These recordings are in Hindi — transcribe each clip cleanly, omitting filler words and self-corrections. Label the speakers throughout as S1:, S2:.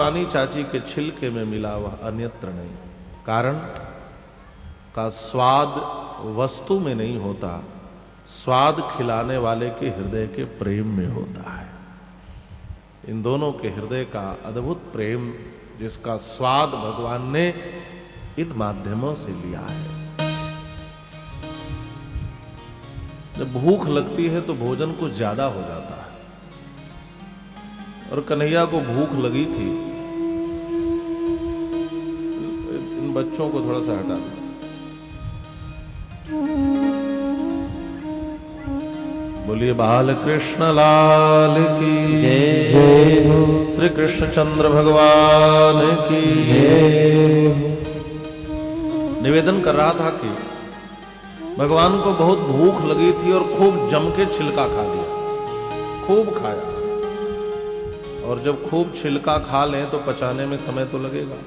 S1: रानी चाची के छिलके में मिला वह अन्यत्र नहीं। कारण का स्वाद वस्तु में नहीं होता, स्वाद खिलाने वाले के हृदय के प्रेम में होता है। इन दोनों के हृदय का अद्भुत प्रेम, जिसका स्वाद भगवान ने इन माध्यमों से लिया है। जब भूख लगती है तो भोजन कुछ ज्यादा हो जाता है, और कन्हैया को भूख लगी थी। इन बच्चों को थोड़ा सा हटा दो। बोलिए बाल कृष्ण लाल की जय हो, श्री कृष्ण चंद्र भगवान की जय हो। निवेदन कर रहा था कि भगवान को बहुत भूख लगी थी और खूब जम के छिलका खा लिया, खूब खाया। और जब खूब छिलका खा लें तो पचाने में समय तो लगेगा।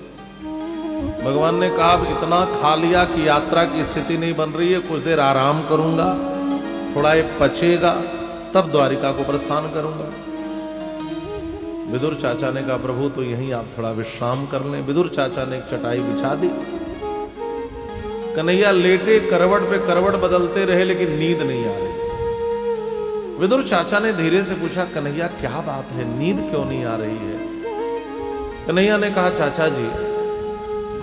S1: भगवान ने कहा अब इतना खा लिया कि यात्रा की स्थिति नहीं बन रही है, कुछ देर आराम करूंगा, थोड़ा ये पचेगा, तब द्वारिका को प्रस्थान करूंगा। विदुर चाचा ने कहा प्रभु तो यहीं आप थोड़ा विश्राम कर लें। विदुर चाचा ने एक चटाई बिछा दी। कन्हैया लेटे करवट पे करवट बदलते रहे, लेकिन नींद नहीं आ रही। विदुर चाचा ने धीरे से पूछा कन्हैया क्या बात है, नींद क्यों नहीं आ रही है? कन्हैया ने कहा चाचा जी,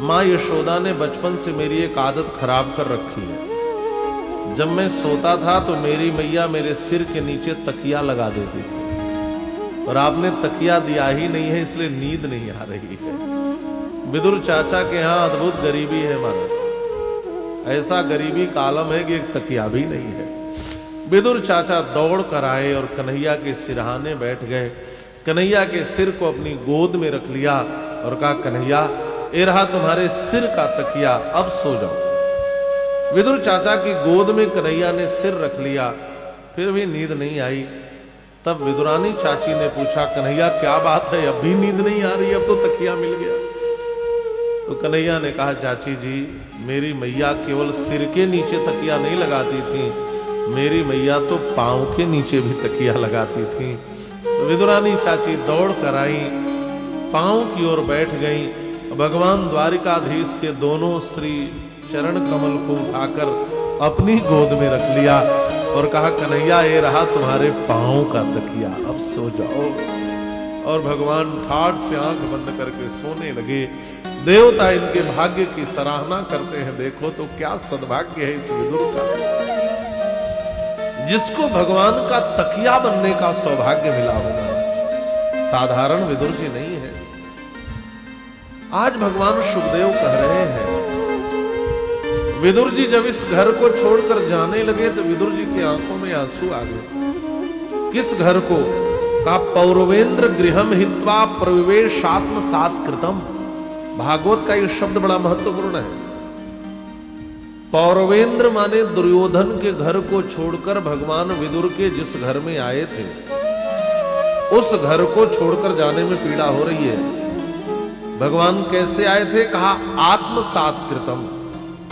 S1: मां यशोदा ने बचपन से मेरी एक आदत खराब कर रखी है। जब मैं सोता था तो मेरी मैया मेरे सिर के नीचे तकिया लगा देती थी, और आपने तकिया दिया ही नहीं है, इसलिए नींद नहीं आ रही है। विदुर चाचा के यहां अद्भुत गरीबी है महाराज, ऐसा गरीबी का आलम है कि एक तकिया भी नहीं है। विदुर चाचा दौड़ कर आए और कन्हैया के सिरहाने बैठ गए। कन्हैया के सिर को अपनी गोद में रख लिया और कहा कन्हैया ये रहा तुम्हारे सिर का तकिया, अब सो जाओ। विदुर चाचा की गोद में कन्हैया ने सिर रख लिया, फिर भी नींद नहीं आई। तब विदुरानी चाची ने पूछा कन्हैया क्या बात है, अब भी नींद नहीं आ रही, अब तो तकिया मिल गया। तो कन्हैया ने कहा चाची जी, मेरी मैया केवल सिर के नीचे तकिया नहीं लगाती थी, मेरी मैया तो पांव के नीचे भी तकिया लगाती थी। तो विदुरानी चाची दौड़ कर आई, पांव की ओर बैठ गई। भगवान द्वारिकाधीश के दोनों श्री चरण कमल को उठाकर अपनी गोद में रख लिया और कहा कन्हैया ये रहा तुम्हारे पांव का तकिया, अब सो जाओ। और भगवान ठाठ से आंख बंद करके सोने लगे। देवता इनके भाग्य की सराहना करते हैं। देखो तो क्या सद्भाग्य है इस विदुर का, जिसको भगवान का तकिया बनने का सौभाग्य मिला होगा। साधारण विदुर जी नहीं है। आज भगवान सुखदेव कह रहे हैं, विदुर जी जब इस घर को छोड़कर जाने लगे तो विदुर जी की आंखों में आंसू आ गए। किस घर को? कहा पौरवेंद्र गृहम हित्वा प्रविवेशात्म सात कृतम। भागवत का यह शब्द बड़ा महत्वपूर्ण है। पौरवेंद्र माने दुर्योधन के घर को छोड़कर भगवान विदुर के जिस घर में आए थे, उस घर को छोड़कर जाने में पीड़ा हो रही है। भगवान कैसे आए थे? कहा आत्मसात कृतम,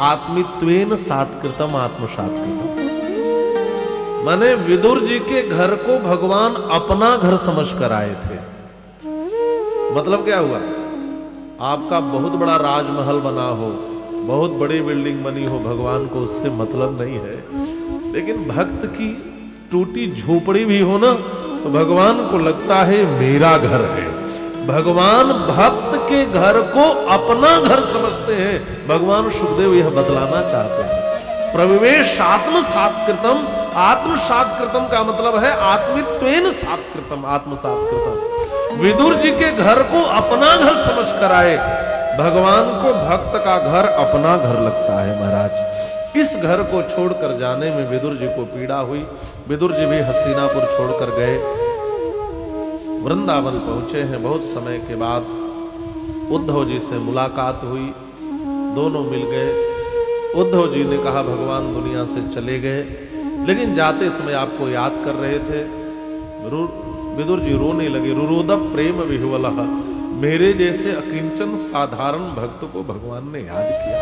S1: आत्मित्वेन सात कृतम, आत्मसात कृतम। माने विदुर जी के घर को भगवान अपना घर समझकर आए थे। मतलब क्या हुआ? आपका बहुत बड़ा राजमहल बना हो, बहुत बड़ी बिल्डिंग बनी हो, भगवान को उससे मतलब नहीं है। लेकिन भक्त की टूटी झोपड़ी भी हो ना, तो भगवान को लगता है मेरा घर है। भगवान भक्त के घर को अपना घर समझते हैं। भगवान सुखदेव यह बदलाना चाहते हैं। प्रविवेश आत्म सात्कृतम, आत्म सात्कृतम का मतलब है आत्मित्वेन सात्कृतम, आत्म सात्कृतम। विदुर जी के घर को अपना घर समझ कर आए। भगवान को भक्त का घर अपना घर लगता है महाराज। इस घर को छोड़कर जाने में विदुर जी को पीड़ा हुई। विदुर जी भी हस्तिनापुर छोड़कर गए, वृंदावन पहुंचे हैं। बहुत समय के बाद उद्धव जी से मुलाकात हुई, दोनों मिल गए। उद्धव जी ने कहा भगवान दुनिया से चले गए, लेकिन जाते समय आपको याद कर रहे थे। विदुर जी रोने लगे। रुरोद प्रेम विह्वलः, मेरे जैसे अकिंचन साधारण भक्त को भगवान ने याद किया।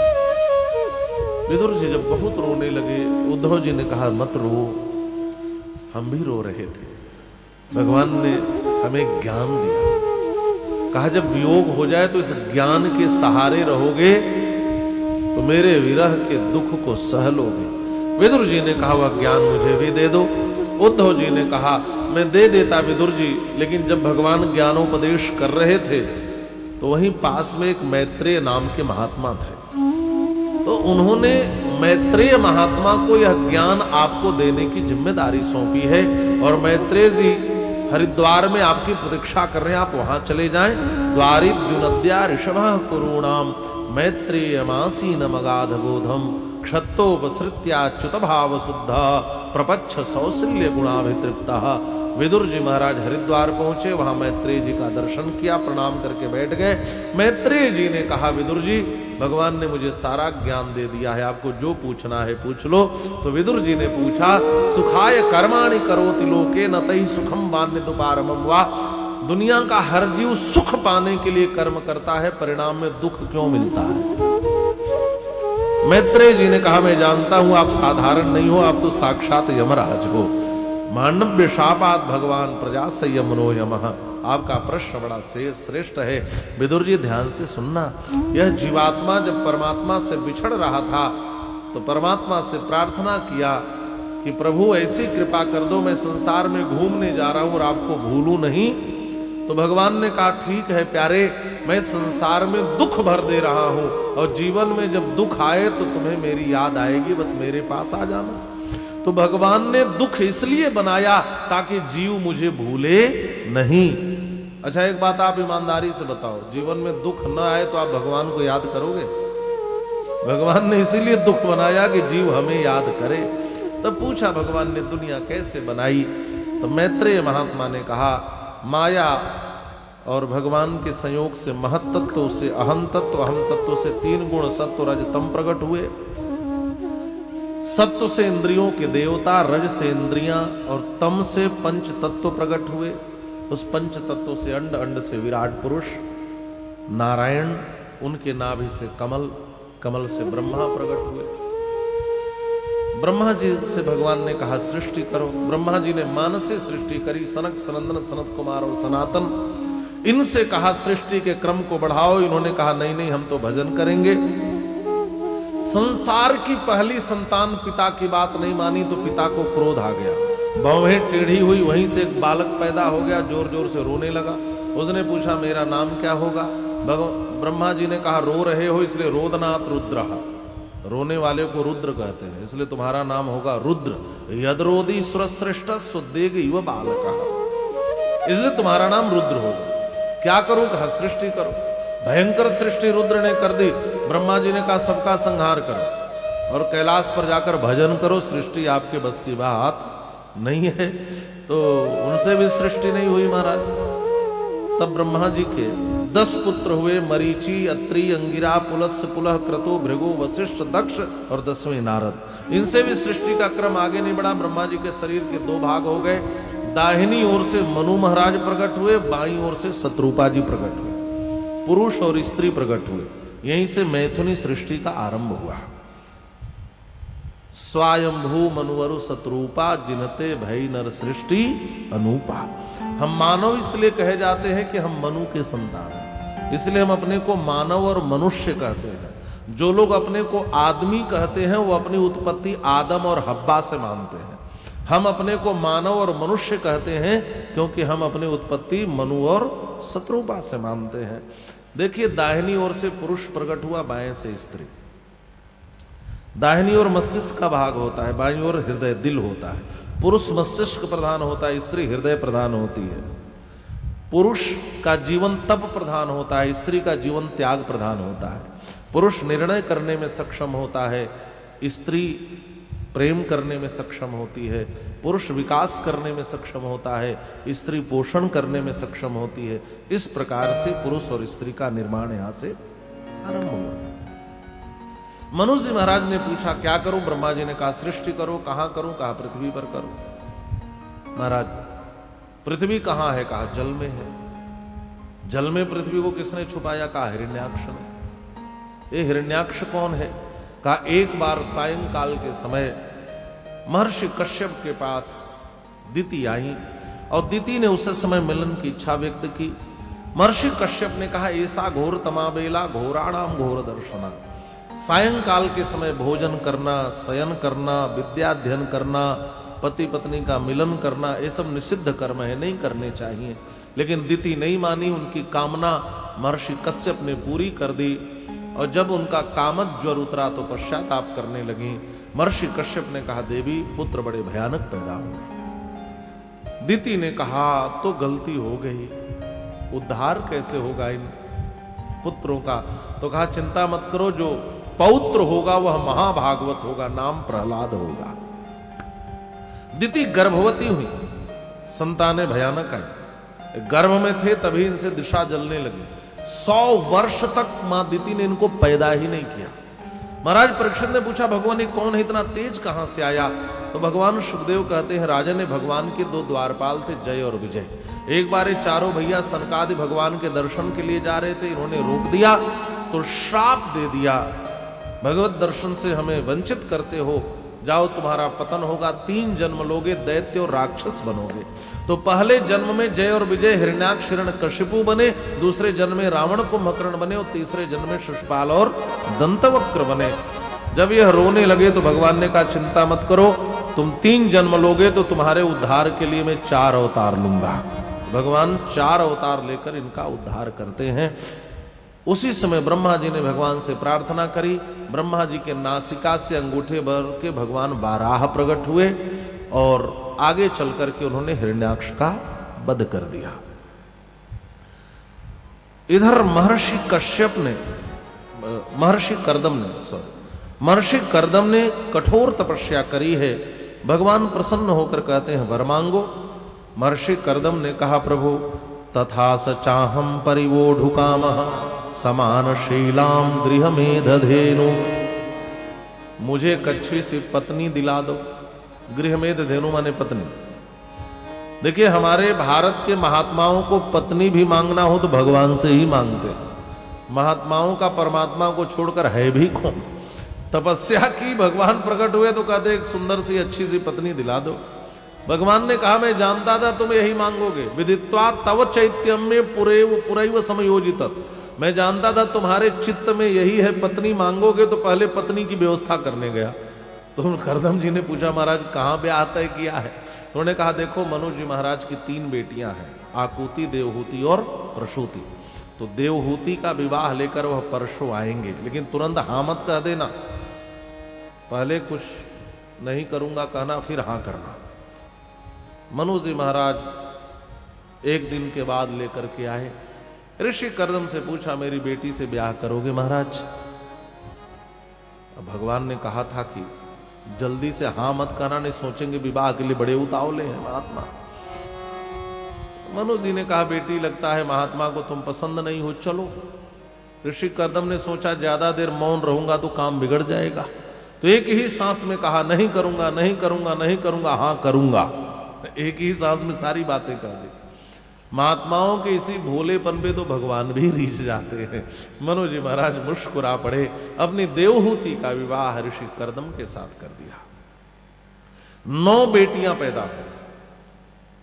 S1: विदुर जी जब बहुत रोने लगे, उद्धव जी ने कहा मत रो, हम भी रो रहे थे। भगवान ने हमें ज्ञान दिया। कहा जब वियोग हो जाए तो इस ज्ञान के सहारे रहोगे तो मेरे विरह के दुख को सह लोगे। विदुर जी ने कहा वह ज्ञान मुझे भी दे दो। उद्धव जी ने कहा मैं दे देता विदुर जी, लेकिन जब भगवान ज्ञानोपदेश कर रहे थे तो वहीं पास में एक मैत्रेय नाम के महात्मा थे, तो उन्होंने मैत्रेय महात्मा को यह ज्ञान आपको देने की जिम्मेदारी सौंपी है और मैत्रेय जी हरिद्वार में आपकी प्रतीक्षा कर रहे हैं, आप वहां चले जाएं। द्वारिद्युनद्या ऋषभः कुरूणाम मैत्रेयमासीन मगाध बोधम क्षत्तोपसृत्याच्युत भाव शुद्ध प्रपच्छ सौशल्य गुणाभितृप्त। विदुर जी महाराज हरिद्वार पहुंचे, वहां मैत्रेय जी का दर्शन किया, प्रणाम करके बैठ गए। मैत्रेय जी ने कहा विदुर जी भगवान ने मुझे सारा ज्ञान दे दिया है, आपको जो पूछना है पूछ लो। तो विदुर जी ने पूछा सुखाय कर्माणि करोति लोके न तैहि सुखम वान्यदुपारमं वा। दुनिया का हर जीव सुख पाने के लिए कर्म करता है, परिणाम में दुख क्यों मिलता है? मैत्रेय जी ने कहा मैं जानता हूं आप साधारण नहीं हो, आप तो साक्षात यमराज हो। मांडव्य शापात भगवान प्रजा संयमनो यमः। आपका प्रश्न बड़ा श्रेष्ठ है। विदुर जी ध्यान से सुनना, यह जीवात्मा जब परमात्मा से बिछड़ रहा था तो परमात्मा से प्रार्थना किया कि प्रभु ऐसी कृपा कर दो, मैं संसार में घूमने जा रहा हूं और आपको भूलूं नहीं। तो भगवान ने कहा ठीक है प्यारे, मैं संसार में दुख भर दे रहा हूं और जीवन में जब दुख आए तो तुम्हें मेरी याद आएगी, बस मेरे पास आ जाना। तो भगवान ने दुख इसलिए बनाया ताकि जीव मुझे भूले नहीं। अच्छा एक बात आप ईमानदारी से बताओ, जीवन में दुख न आए तो आप भगवान को याद करोगे? भगवान ने इसीलिए दुख बनाया कि जीव हमें याद करे। तब पूछा भगवान ने दुनिया कैसे बनाई? तो मैत्रेय महात्मा ने कहा माया और भगवान के संयोग से महत्त्व से अहम तत्व से 3 गुण सत्व रज तम प्रकट हुए। सत्व से इंद्रियों के देवता, रज से इंद्रियां और तम से पंच तत्व प्रकट हुए। उस पंच तत्व से अंड, अंड से विराट पुरुष नारायण, उनके नाभि से कमल, कमल से ब्रह्मा प्रकट हुए। ब्रह्मा जी से भगवान ने कहा सृष्टि करो। ब्रह्मा जी ने मानसे सृष्टि करी। सनक, सनंदन, सनत कुमार और सनातन, इनसे कहा सृष्टि के क्रम को बढ़ाओ। इन्होंने कहा नहीं नहीं हम तो भजन करेंगे। संसार की पहली संतान पिता की बात नहीं मानी तो पिता को क्रोध आ गया, भौहें टेढ़ी हुई, वहीं से एक बालक पैदा हो गया, जोर जोर से रोने लगा। उसने पूछा मेरा नाम क्या होगा? ब्रह्मा जी ने कहा रो रहे हो इसलिए रोदनाथ रुद्र, रोने वाले को रुद्र कहते हैं, इसलिए तुम्हारा नाम होगा रुद्र। यदरोदी सुरश्रेष्ठ सुदेग युव बालक, इसलिए तुम्हारा नाम रुद्र होगा। क्या करूं? कहा सृष्टि करो। भयंकर सृष्टि रुद्र ने कर दी। ब्रह्मा जी ने कहा सबका संहार करो और कैलाश पर जाकर भजन करो, सृष्टि आपके बस की बात नहीं है। तो उनसे भी सृष्टि नहीं हुई महाराज। तब ब्रह्मा जी के 10 पुत्र हुए, मरीचि, अत्रि, अंगिरा, पुलस्त्य, पुलह, क्रतु, भृगु, वशिष्ठ, दक्ष और 10वें नारद। इनसे भी सृष्टि का क्रम आगे नहीं बढ़ा। ब्रह्मा जी के शरीर के 2 भाग हो गए। दाहिनी ओर से मनु महाराज प्रकट हुए, बाईं ओर से शत्रुपा जी प्रकट हुए, पुरुष और स्त्री प्रकट हुए। यहीं से मैथुनी सृष्टि का आरंभ हुआ। स्वयंभू मनुवरु शत्रुपा जिनते भई नर सृष्टि अनूपा। हम मानव इसलिए कहे जाते हैं कि हम मनु के संतान हैं, इसलिए हम अपने को मानव और मनुष्य कहते हैं। जो लोग अपने को आदमी कहते हैं वो अपनी उत्पत्ति आदम और हव्वा से मानते हैं। हम अपने को मानव और मनुष्य कहते हैं क्योंकि हम अपनी उत्पत्ति मनु और शत्रुपा से मानते हैं। देखिए दाहिनी ओर से पुरुष प्रकट हुआ, बाएं से स्त्री। दाहिनी ओर मस्तिष्क का भाग होता है, बाईं ओर हृदय दिल होता है। पुरुष मस्तिष्क प्रधान होता है, स्त्री हृदय प्रधान होती है। पुरुष का जीवन तप प्रधान होता है, स्त्री का जीवन त्याग प्रधान होता है। पुरुष निर्णय करने में सक्षम होता है, स्त्री प्रेम करने में सक्षम होती है। पुरुष विकास करने में सक्षम होता है, स्त्री पोषण करने में सक्षम होती है। इस प्रकार से पुरुष और स्त्री का निर्माण यहां से आरंभ हुआ। मनु जी महाराज ने पूछा क्या करूं? ब्रह्मा जी ने कहा सृष्टि करो। कहां करूं? कहा पृथ्वी पर करो। महाराज पृथ्वी कहां है? कहा जल में है। जल में पृथ्वी को किसने छुपाया? कहा हिरण्याक्ष ने। ये हिरण्याक्ष कौन है? कहा एक बार सायंकाल के समय महर्षि कश्यप के पास दिति आई और दिति ने उस समय मिलन की इच्छा व्यक्त की। महर्षि कश्यप ने कहा, ऐसा घोर तमाबेला घोराणाम घोर दर्शना। सायंकाल के समय भोजन करना, शयन करना, विद्याध्ययन करना, पति पत्नी का मिलन करना, ये सब निषिद्ध कर्म है, नहीं करने चाहिए। लेकिन दिति नहीं मानी, उनकी कामना महर्षि कश्यप ने पूरी कर दी। और जब उनका कामत ज्वर उतरा तो पश्चाताप करने लगी। महर्षि कश्यप ने कहा, देवी पुत्र बड़े भयानक पैदा होंगे। दिति ने कहा, तो गलती हो गई, उद्धार कैसे होगा इन पुत्रों का? तो कहा, चिंता मत करो, जो पौत्र होगा वह महाभागवत होगा, नाम प्रहलाद होगा। दिति गर्भवती हुई, संतानें भयानक आई, गर्भ में थे तभी इनसे दिशा जलने लगी। 100 वर्ष तक मां दिति ने इनको पैदा ही नहीं किया। महाराज परीक्षित ने पूछा, भगवान ये कौन है, इतना तेज कहां से आया? तो भगवान सुखदेव कहते हैं, राजन ने भगवान के 2 द्वारपाल थे, जय और विजय। एक बार ये चारों भैया सनकादि भगवान के दर्शन के लिए जा रहे थे, इन्होंने रोक दिया तो श्राप दे दिया, भगवत दर्शन से हमें वंचित करते हो, जाओ तुम्हारा पतन होगा, 3 जन्म लोगे, दैत्य और राक्षस बनोगे। तो पहले जन्म में जय और विजय हिरण्याक्ष हिरण्यकशिपु बने, दूसरे जन्म में रावण कुंभकर्ण बने और तीसरे जन्म में शिशुपाल और दंतवक्र बने। जब यह रोने लगे तो भगवान ने कहा, चिंता मत करो, तुम 3 जन्म लोगे तो तुम्हारे उद्धार के लिए मैं 4 अवतार लूंगा। भगवान 4 अवतार लेकर इनका उद्धार करते हैं। उसी समय ब्रह्मा जी ने भगवान से प्रार्थना करी। ब्रह्मा जी के नासिका से अंगूठे भर के भगवान बाराह प्रकट हुए और आगे चल करके उन्होंने हिरण्याक्ष का वध कर दिया। इधर महर्षि कर्दम ने कठोर तपस्या करी है। भगवान प्रसन्न होकर कहते हैं, वर मांगो। महर्षि कर्दम ने कहा, प्रभु तथा स चाहम परिवोढुकामः समानशीलाम गृह में दधेनु। मुझे कच्छी सी पत्नी दिला दो। गृह में दधेनु माने पत्नी। देखिए, हमारे भारत के महात्माओं को पत्नी भी मांगना हो तो भगवान से ही मांगते हैं। महात्माओं का परमात्मा को छोड़कर है भी कौन? तपस्या की, भगवान प्रकट हुए तो कहते एक सुंदर सी अच्छी सी पत्नी दिला दो। भगवान ने कहा, मैं जानता था तुम यही मांगोगे। विदित्वा तव चैत्यम में पुरैव समयोजित। मैं जानता था तुम्हारे चित्त में यही है, पत्नी मांगोगे, तो पहले पत्नी की व्यवस्था करने गया। तो कर्दम जी ने पूछा, महाराज कहां ब्याह तय किया है? तो उन्होंने कहा, देखो मनु जी महाराज की 3 बेटियां हैं, आकुति, देवहूति और प्रसूति। तो देवहूति का विवाह लेकर वह परसों आएंगे, लेकिन तुरंत हाँ मत कह देना, पहले कुछ नहीं करूंगा कहना, फिर हाँ करना। मनु जी महाराज 1 दिन के बाद लेकर के आए। ऋषि कर्दम से पूछा, मेरी बेटी से ब्याह करोगे महाराज? भगवान ने कहा था कि जल्दी से हाँ मत कहना, नहीं सोचेंगे विवाह के लिए बड़े उतावले हैं महात्मा। मनु जी ने कहा, बेटी लगता है महात्मा को तुम पसंद नहीं हो, चलो। ऋषि कर्दम ने सोचा, ज्यादा देर मौन रहूंगा तो काम बिगड़ जाएगा, तो एक ही सांस में कहा, नहीं करूंगा, नहीं करूंगा, नहीं करूंगा, हाँ करूंगा। एक ही सांस में सारी बातें कह दी। महात्माओं के इसी भोलेपन पे तो भगवान भी रीझ जाते हैं। मनु जी महाराज मुस्कुरा पड़े, अपनी देवहूति का विवाह ऋषि कर्दम के साथ कर दिया। 9 बेटियां पैदा हुई।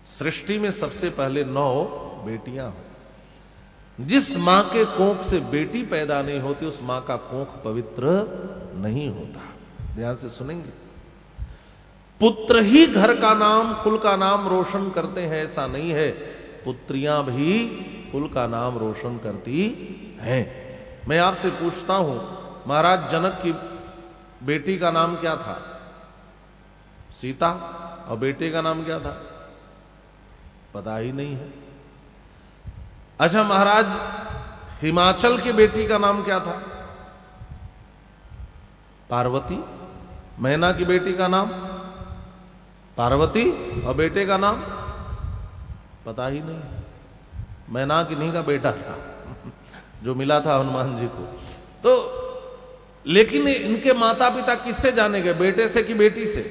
S1: सृष्टि में सबसे पहले 9 बेटियां हुई। जिस मां के कोख से बेटी पैदा नहीं होती, उस मां का कोख पवित्र नहीं होता। ध्यान से सुनेंगे। पुत्र ही घर का नाम, कुल का नाम रोशन करते हैं, ऐसा नहीं है। पुत्रियां भी कुल का नाम रोशन करती हैं। मैं आपसे पूछता हूं, महाराज जनक की बेटी का नाम क्या था? सीता। और बेटे का नाम क्या था? पता ही नहीं है। अच्छा, महाराज हिमाचल की बेटी का नाम क्या था? पार्वती। मैना की बेटी का नाम पार्वती और बेटे का नाम पता ही नहीं। मैना किन्हीं का बेटा था जो मिला था हनुमान जी को। तो लेकिन इनके माता पिता किससे जाने गए? बेटे से कि बेटी से?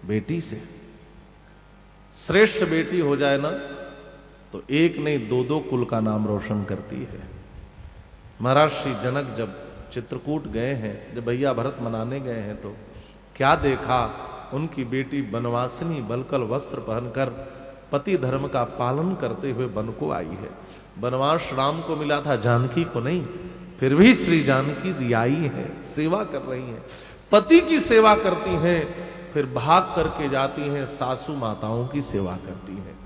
S1: बेटी से। श्रेष्ठ बेटी हो जाए ना तो एक नहीं 2-2 कुल का नाम रोशन करती है। महाराज श्री जनक जब चित्रकूट गए हैं, जब भैया भरत मनाने गए हैं, तो क्या देखा? उनकी बेटी बनवासिनी बलकल वस्त्र पहनकर पति धर्म का पालन करते हुए वन को आई है। वनवास राम को मिला था, जानकी को नहीं, फिर भी श्री जानकी जी आई है, सेवा कर रही हैं, पति की सेवा करती हैं, फिर भाग करके जाती हैं सासू माताओं की सेवा करती हैं।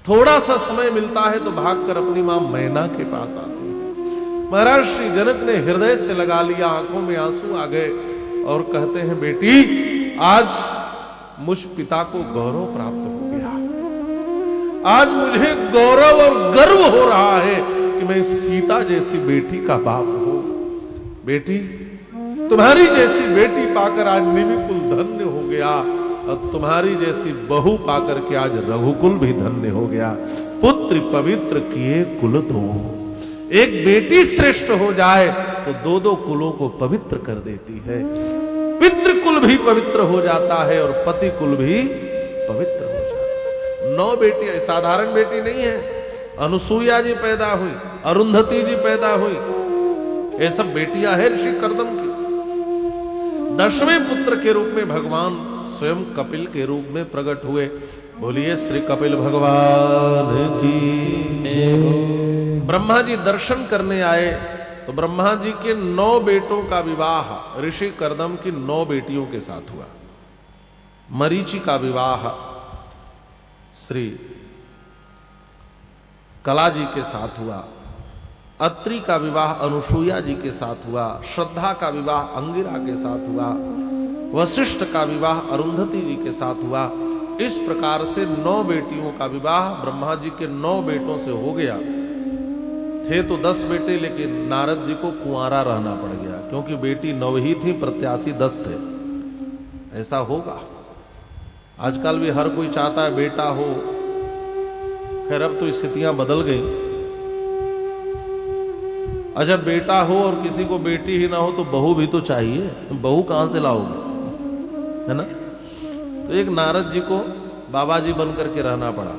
S1: थोड़ा सा समय मिलता है तो भागकर अपनी मां मैना के पास आती है। महाराज श्री जनक ने हृदय से लगा लिया, आंखों में आंसू आ गए और कहते हैं, बेटी आज मुझ पिता को गौरव प्राप्त हो गया, आज मुझे गौरव और गर्व हो रहा है कि मैं सीता जैसी बेटी का बाप हूं। बेटी तुम्हारी जैसी बेटी पाकर आज निमिकुल धन्य हो गया और तुम्हारी जैसी बहू पाकर के आज रघुकुल भी धन्य हो गया। पुत्र पवित्र किए कुल दो, एक बेटी श्रेष्ठ हो जाए तो दो दो कुलों को पवित्र कर देती है। पितृकुल भी पवित्र हो जाता है और पति कुल भी पवित्र हो जाता है। 9 बेटियां, साधारण बेटी नहीं है। अनुसुईया जी पैदा हुई, अरुंधति जी पैदा हुई, ये सब बेटियां हैं ऋषि कर्दम की। 10वें पुत्र के रूप में भगवान स्वयं कपिल के रूप में प्रकट हुए। बोलिए श्री कपिल भगवान की जय। ब्रह्मा जी दर्शन करने आए तो ब्रह्मा जी के 9 बेटों का विवाह ऋषि कर्दम की 9 बेटियों के साथ हुआ। मरीचि का विवाह श्री कला जी के साथ हुआ, अत्रि का विवाह अनुसुईया जी के साथ हुआ, श्रद्धा का विवाह अंगिरा के साथ हुआ, वशिष्ठ का विवाह अरुंधति जी के साथ हुआ। इस प्रकार से 9 बेटियों का विवाह ब्रह्मा जी के 9 बेटों से हो गया। थे तो 10 बेटे, लेकिन नारद जी को कुंवारा रहना पड़ गया, क्योंकि बेटी 9 ही थी, प्रत्याशी 10 थे। ऐसा होगा, आजकल भी हर कोई चाहता है बेटा हो। खैर अब तो स्थितियां बदल गई। अच्छा बेटा हो और किसी को बेटी ही ना हो तो बहू भी तो चाहिए, बहू कहां से लाओगे, है ना। तो एक नारद जी को बाबा जी बन करके रहना पड़ा।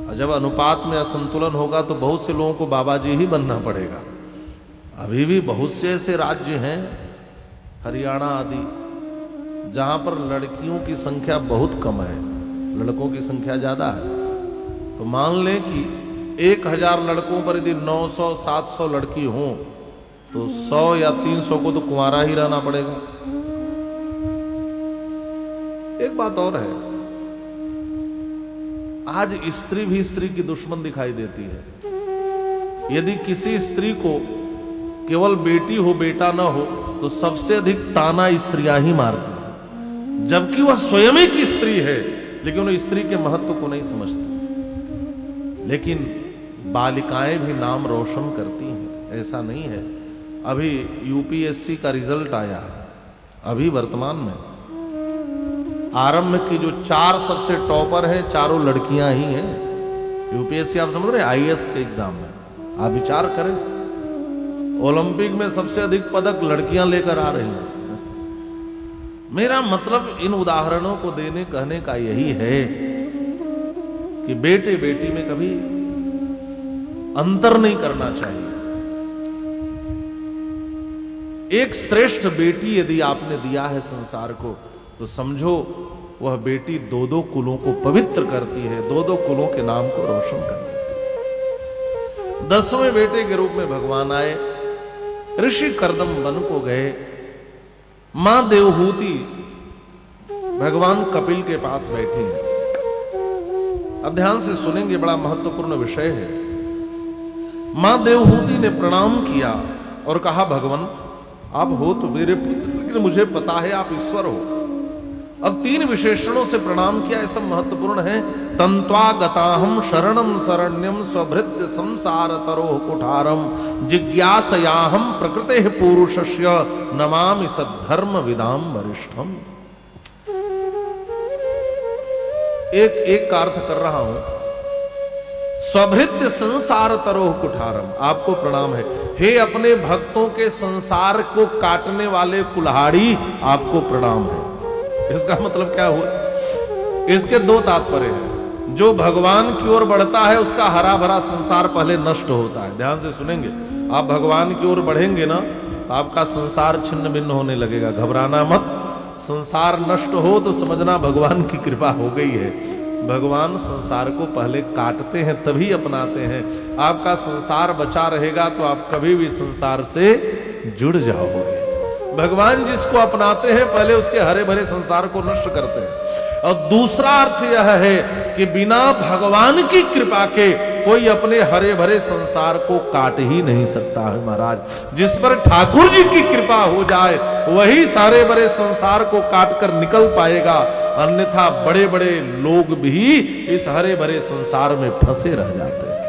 S1: और जब अनुपात में असंतुलन होगा तो बहुत से लोगों को बाबा जी ही बनना पड़ेगा। अभी भी बहुत से ऐसे राज्य हैं, हरियाणा आदि, जहां पर लड़कियों की संख्या बहुत कम है, लड़कों की संख्या ज्यादा है। तो मान लें कि 1000 लड़कों पर यदि 900-700 लड़की हों तो 100 या 300 को तो कुंवारा ही रहना पड़ेगा। एक बात और है, आज स्त्री भी स्त्री की दुश्मन दिखाई देती है। यदि किसी स्त्री को केवल बेटी हो बेटा ना हो तो सबसे अधिक ताना स्त्रियां ही मारती हैं, जबकि वह स्वयं एक स्त्री है, लेकिन वह स्त्री के महत्व को नहीं समझती। लेकिन बालिकाएं भी नाम रोशन करती हैं, ऐसा नहीं है। अभी यूपीएससी का रिजल्ट आया, अभी वर्तमान में आरंभ की जो 4 सबसे टॉपर हैं, चारों लड़कियां ही हैं। यूपीएससी आप समझ रहे हैं, आईएएस के एग्जाम में आप विचार करें, ओलंपिक में सबसे अधिक पदक लड़कियां लेकर आ रही हैं। मेरा मतलब इन उदाहरणों को देने कहने का यही है कि बेटे बेटी में कभी अंतर नहीं करना चाहिए। एक श्रेष्ठ बेटी यदि आपने दिया है संसार को तो समझो वह बेटी 2-2 कुलों को पवित्र करती है, 2-2 कुलों के नाम को रोशन कर देती है। 10वें बेटे के रूप में भगवान आए, ऋषि कर्दम वन को गए। मां देवहूति भगवान कपिल के पास बैठी है। अब ध्यान से सुनेंगे, बड़ा महत्वपूर्ण विषय है। मां देवहूति ने प्रणाम किया और कहा, भगवान आप हो तो मेरे पुत्र, लेकिन मुझे पता है आप ईश्वर हो। अब 3 विशेषणों से प्रणाम किया, ये सब महत्वपूर्ण है। तंत्वा गताहम शरणम शरण्यम स्वभृत्य संसार तरोह कुठारम जिज्ञासयाहम प्रकृते पुरुषस्य नमामि सद्धर्म विदाम वरिष्ठम। एक का अर्थ कर रहा हूं। स्वभृत्य संसार तरोह कुठारम, आपको प्रणाम है। हे अपने भक्तों के संसार को काटने वाले कुल्हाड़ी, आपको प्रणाम है। इसका मतलब क्या हुआ? इसके 2 तात्पर्य हैं। जो भगवान की ओर बढ़ता है उसका हरा भरा संसार पहले नष्ट होता है। ध्यान से सुनेंगे, आप भगवान की ओर बढ़ेंगे ना तो आपका संसार छिन्न भिन्न होने लगेगा। घबराना मत, संसार नष्ट हो तो समझना भगवान की कृपा हो गई है। भगवान संसार को पहले काटते हैं तभी अपनाते हैं। आपका संसार बचा रहेगा तो आप कभी भी संसार से जुड़ जाओगे। भगवान जिसको अपनाते हैं पहले उसके हरे भरे संसार को नष्ट करते हैं। और दूसरा अर्थ यह है कि बिना भगवान की कृपा के कोई अपने हरे भरे संसार को काट ही नहीं सकता है महाराज। जिस पर ठाकुर जी की कृपा हो जाए वही सारे बड़े संसार को काट कर निकल पाएगा, अन्यथा बड़े बड़े लोग भी इस हरे भरे संसार में फंसे रह जाते हैं,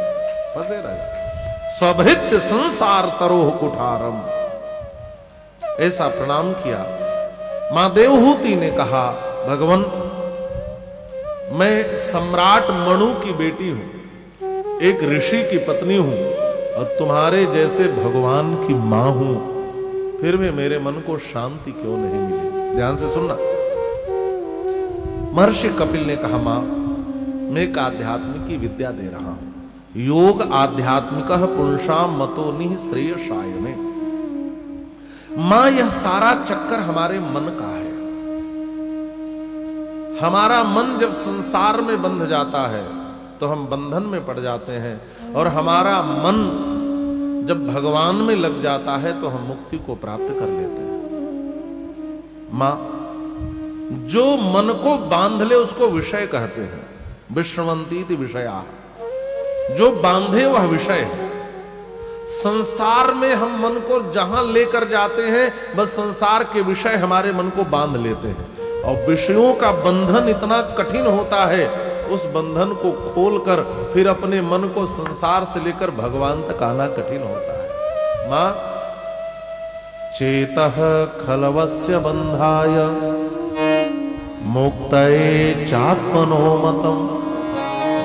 S1: फंसे रह जाते। स्वभृत्य संसार तरोह कुठारम, ऐसा प्रणाम किया। मां देवहूति ने कहा, भगवान मैं सम्राट मनु की बेटी हूं, एक ऋषि की पत्नी हूं और तुम्हारे जैसे भगवान की मां हूं, फिर भी मेरे मन को शांति क्यों नहीं मिली। ध्यान से सुनना। महर्षि कपिल ने कहा, मां मैं एक आध्यात्मिक की विद्या दे रहा हूं। योग आध्यात्मिक पुरुषाम मतो निह श्रेयसाय में। मां यह सारा चक्कर हमारे मन का है। हमारा मन जब संसार में बंध जाता है तो हम बंधन में पड़ जाते हैं, और हमारा मन जब भगवान में लग जाता है तो हम मुक्ति को प्राप्त कर लेते हैं। मां जो मन को बांध ले उसको विषय कहते हैं। विश्रवंती विषया, जो बांधे वह विषय है। संसार में हम मन को जहां लेकर जाते हैं बस संसार के विषय हमारे मन को बांध लेते हैं, और विषयों का बंधन इतना कठिन होता है, उस बंधन को खोलकर फिर अपने मन को संसार से लेकर भगवान तक आना कठिन होता है। मां चेतः खलवस्य बंधाय मुक्तये चात्मनो मतम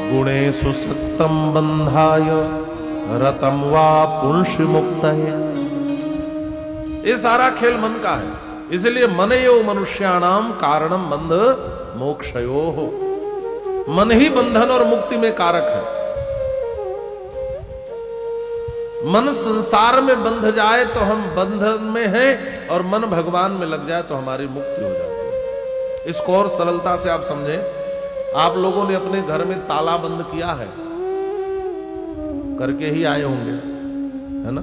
S1: गुणेषु सक्तम बंधाय रतम वा पुंष मुक्तये। ये सारा खेल मन का है, इसलिए मनयो मनुष्याणाम कारणम बंध मोक्षयो हो। मन ही बंधन और मुक्ति में कारक है। मन संसार में बंध जाए तो हम बंधन में हैं, और मन भगवान में लग जाए तो हमारी मुक्ति हो जाती है। इसको और सरलता से आप समझें। आप लोगों ने अपने घर में ताला बंद किया है, करके ही आए होंगे, है ना।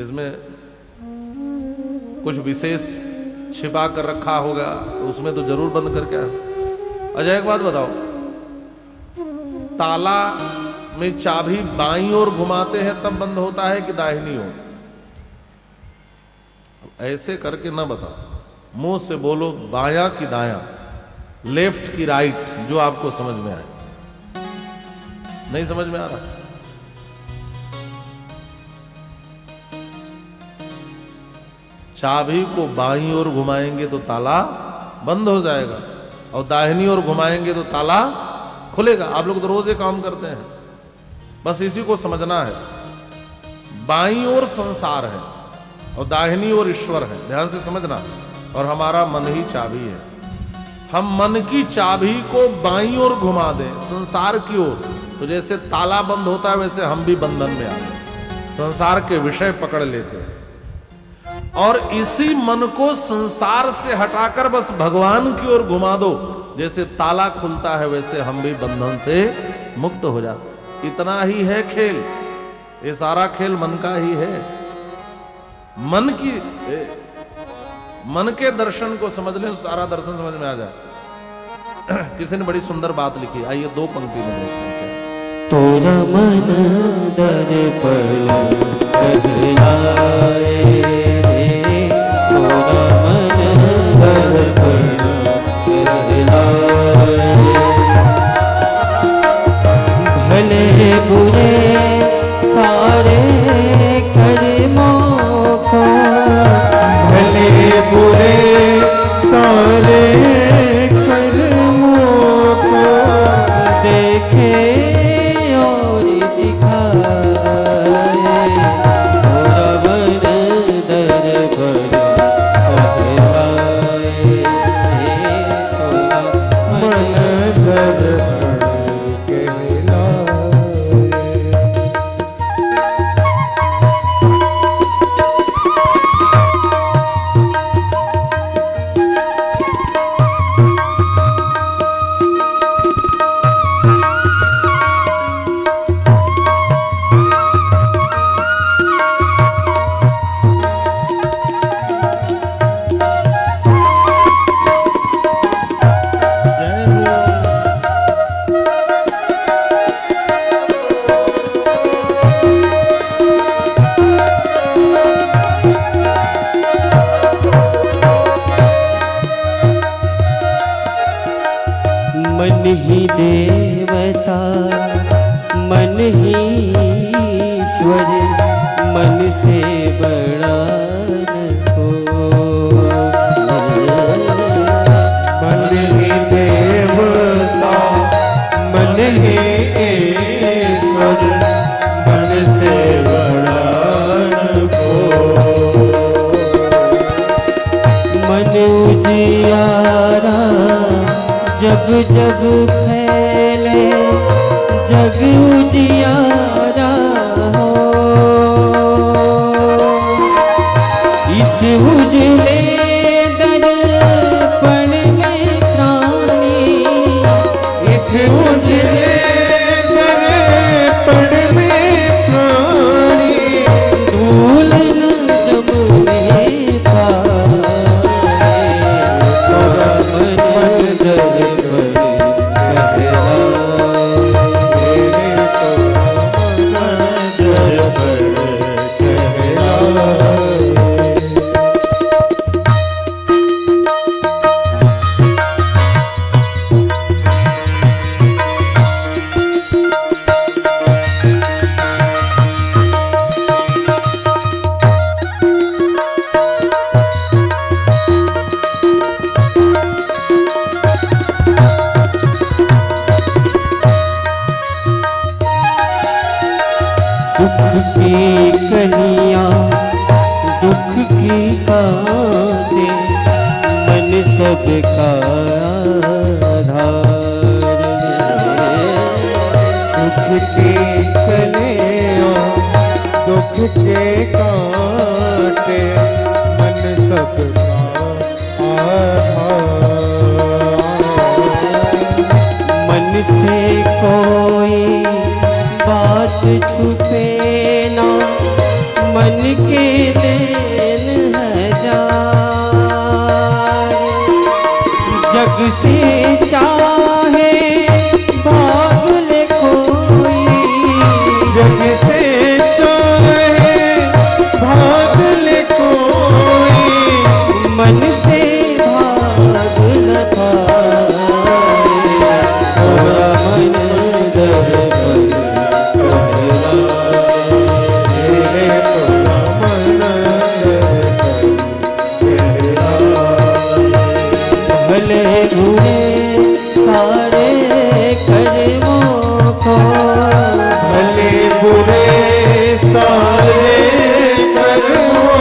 S1: इसमें कुछ विशेष छिपा कर रखा होगा तो उसमें तो जरूर बंद करके आए। अच्छा एक बात बताओ, ताला में चाबी बाईं ओर घुमाते हैं तब बंद होता है कि दाहिनी ओर? ऐसे करके ना बताओ, मुंह से बोलो बायां कि दायां, लेफ्ट की राइट, जो आपको समझ में आए। नहीं समझ में आ रहा? चाबी को बाईं ओर घुमाएंगे तो ताला बंद हो जाएगा, और दाहिनी ओर घुमाएंगे तो ताला खुलेगा। आप लोग तो रोज ये काम करते हैं, बस इसी को समझना है। बाईं ओर संसार है और दाहिनी ओर ईश्वर है, ध्यान से समझना। और हमारा मन ही चाबी है। हम मन की चाबी को बाईं ओर घुमा दें संसार की ओर, तो जैसे ताला बंद होता है वैसे हम भी बंधन में आ गए, संसार के विषय पकड़ लेते हैं। और इसी मन को संसार से हटाकर बस भगवान की ओर घुमा दो, जैसे ताला खुलता है वैसे हम भी बंधन से मुक्त हो जाते। इतना ही है खेल, ये सारा खेल मन का ही है। मन के दर्शन को समझ ले, सारा दर्शन समझ में आ जाए। किसी ने बड़ी सुंदर बात लिखी, आइए दो पंक्ति में देखते हैं।
S2: तोरा मन दर्पण कहलाए, तोरा मन दर्पण कहलाए, भले बुरे सारे कर्मों को, भले बुरे सारे कर्मों को देखे और दिखाए, तोरा ही देवता मन ही ईश्वर, मन से बड़ा न कोई।
S3: मन ही देवता मन ही ईश्वर, मन से बड़ा न कोई।
S2: मन उजियारा जब जब फैले, जग उजियारा हो। इस उजले दर्पण में प्राणी,
S3: इस उजले दर्पण में प्राणी,
S2: धूल न जमने पाए। तोरा मन दर्पण कहलाए।
S3: तेरे तो मन दर्पण कहलाए।
S2: सुख की कलियां दुख की काटे, मन सबका आधार है।
S3: सुख की कलियां दुख के काटे, मन सबका आधार।
S2: मन से कोई बात छुपे ना, मन के देन है जान। जग से चाहे भाग ले कोई,
S3: जग से चाहे भाग ले कोई,
S2: मन से भाग न पाए। तोरा मन दर्पण कहलाए।
S3: तेरे तो मन
S2: भले बुरे सारे कर्मों को,
S3: भले बुरे सारे कर्मों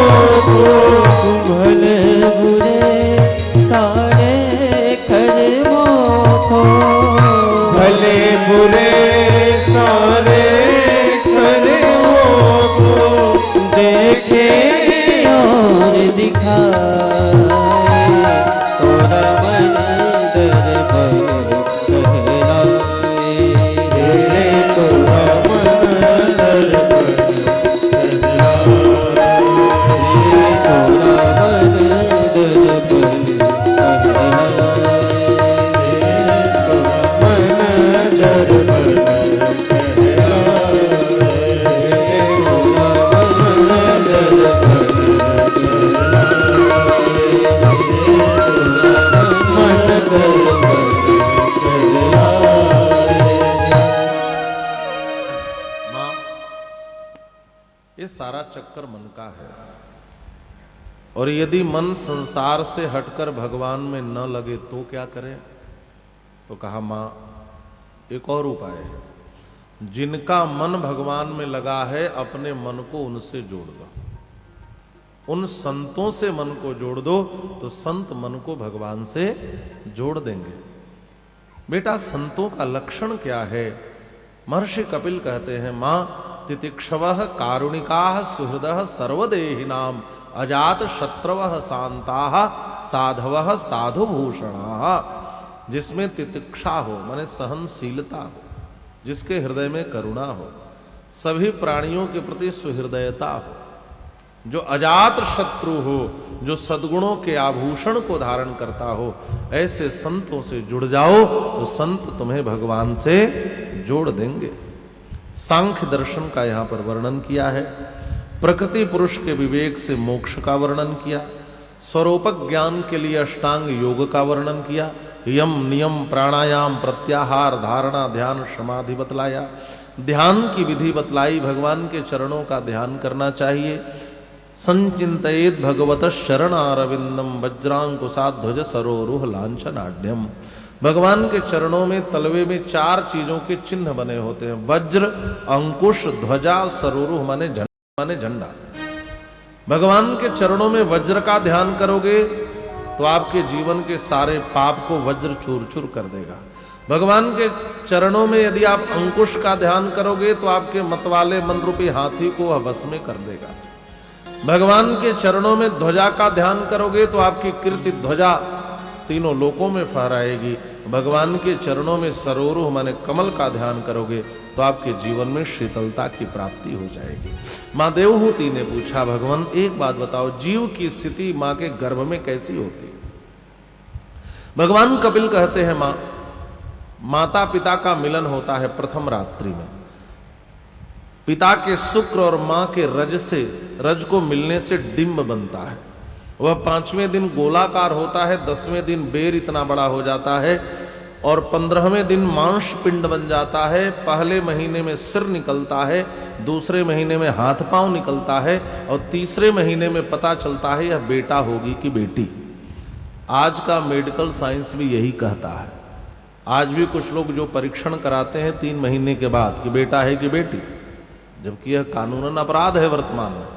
S3: को,
S2: भले बुरे सारे कर्मों को,
S3: भले बुरे सारे कर्मों को,
S2: देखे और दिखाए। तोरा मन दर्पण कहलाए।
S3: तेरे तो मन दर्पण कहलाए।
S2: तोरा मन दर्पण कहलाए।
S3: मन दर्पण
S1: मां, ये सारा चक्कर मन का है। और यदि मन संसार से हटकर भगवान में न लगे तो क्या करें? तो कहा मां, एक और उपाय है। जिनका मन भगवान में लगा है, अपने मन को उनसे जोड़ दो। उन संतों से मन को जोड़ दो, तो संत मन को भगवान से जोड़ देंगे। बेटा, संतों का लक्षण क्या है? महर्षि कपिल कहते हैं, मां तितिक्षवः कारुणिकाः सुहृदः सर्वदेहिनाम अजात शत्रवः शांताः साधवः साधुभूषणाः। जिसमें तितिक्षा हो, माने सहनशीलता हो, जिसके हृदय में करुणा हो, सभी प्राणियों के प्रति सुहृदयता हो, जो अजात शत्रु हो, जो सद्गुणों के आभूषण को धारण करता हो, ऐसे संतों से जुड़ जाओ तो संत तुम्हें भगवान से जोड़ देंगे। सांख्य दर्शन का यहां पर वर्णन किया है, प्रकृति पुरुष के विवेक से मोक्ष का वर्णन किया, स्वरूपक ज्ञान के लिए अष्टांग योग का वर्णन किया, यम नियम प्राणायाम प्रत्याहार धारणा ध्यान समाधि बतलाया। ध्यान की विधि बतलाई, भगवान के चरणों का ध्यान करना चाहिए। संचिंतयेत भगवत शरण अरविंदम वज्रांकुशाध्वज सरोरुह लांछनाढ्यम। भगवान के चरणों में तलवे में 4 चीजों के चिन्ह बने होते हैं, वज्र, अंकुश, ध्वजा, सरोरुह माने झंडा। भगवान के चरणों में वज्र का ध्यान करोगे तो आपके जीवन के सारे पाप को वज्र चूर चूर कर देगा। भगवान के चरणों में यदि आप अंकुश का ध्यान करोगे तो आपके मतवाले मन रूपी हाथी को वह वश में कर देगा। भगवान के चरणों में ध्वजा का ध्यान करोगे तो आपकी कीर्ति ध्वजा तीनों लोकों में फहराएगी। भगवान के चरणों में सरोरुह माने कमल का ध्यान करोगे तो आपके जीवन में शीतलता की प्राप्ति हो जाएगी। मां देवहूति ने पूछा, भगवान एक बात बताओ, जीव की स्थिति मां के गर्भ में कैसी होती है? भगवान कपिल कहते हैं, माता पिता का मिलन होता है प्रथम रात्रि में। पिता के शुक्र और मां के रज को मिलने से डिंब बनता है। वह 5वें दिन गोलाकार होता है, 10वें दिन बेर इतना बड़ा हो जाता है और 15वें दिन मांस पिंड बन जाता है। पहले महीने में सिर निकलता है, दूसरे महीने में हाथ पांव निकलता है और तीसरे महीने में पता चलता है यह बेटा होगी कि बेटी। आज का मेडिकल साइंस भी यही कहता है। आज भी कुछ लोग जो परीक्षण कराते हैं 3 महीने के बाद कि बेटा है कि बेटी, जबकि यह कानूनन अपराध है वर्तमान में।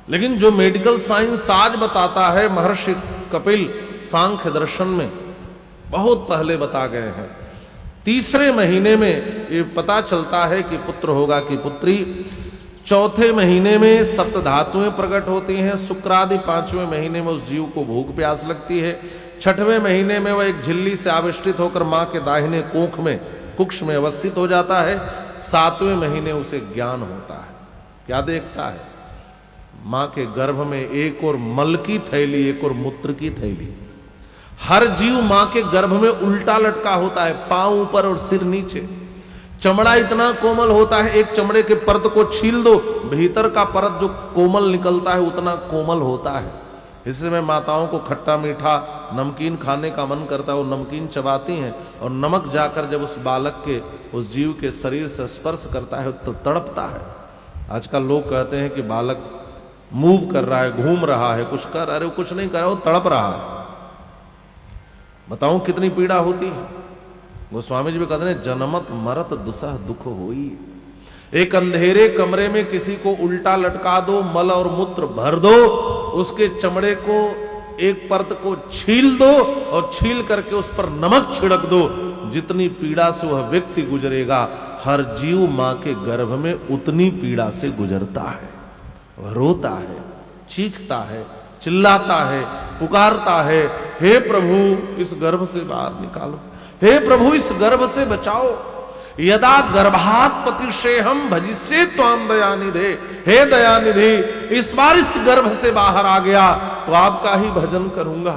S1: लेकिन जो मेडिकल साइंस आज बताता है, महर्षि कपिल सांख्य दर्शन में बहुत पहले बता गए हैं। तीसरे महीने में ये पता चलता है कि पुत्र होगा कि पुत्री। चौथे महीने में सप्त धातुएं प्रकट होती हैं। शुक्रादि 5वें महीने में उस जीव को भूख प्यास लगती है। 6वें महीने में वह एक झिल्ली से आविष्टित होकर मां के दाहिने कोख में कुक्ष में अवस्थित हो जाता है। 7वें महीने उसे ज्ञान होता है। क्या देखता है? मां के गर्भ में एक और मल की थैली, एक और मूत्र की थैली। हर जीव मां के गर्भ में उल्टा लटका होता है, पांव ऊपर और सिर नीचे। चमड़ा इतना कोमल होता है, एक चमड़े के परत को छील दो, भीतर का परत जो कोमल निकलता है उतना कोमल होता है। इसमें माताओं को खट्टा मीठा नमकीन खाने का मन करता है, वो नमकीन चबाती हैं और नमक जाकर जब उस बालक के, उस जीव के शरीर से स्पर्श करता है तो तड़पता है। आजकल लोग कहते हैं कि बालक मूव कर रहा है, घूम रहा है, कुछ कर, अरे कुछ नहीं कर रहा, वो तड़प रहा है। बताऊं कितनी पीड़ा होती है। गोस्वामी जी भी कहते हैं, जनमत मरत दुसह दुख होई। एक अंधेरे कमरे में किसी को उल्टा लटका दो, मल और मूत्र भर दो, उसके चमड़े को एक परत को छील दो और छील करके उस पर नमक छिड़क दो, जितनी पीड़ा से वह व्यक्ति गुजरेगा, हर जीव मां के गर्भ में उतनी पीड़ा से गुजरता है। वह रोता है, चीखता है, चिल्लाता है, पुकारता है, हे प्रभु इस गर्भ से बाहर निकालो, हे प्रभु इस गर्भ से बचाओ। यदा गर्भात पतिशेहम भजिष्ये त्वाम दयानिधे, हे दयानिधि इस बार इस गर्भ से बाहर आ गया तो आपका ही भजन करूंगा,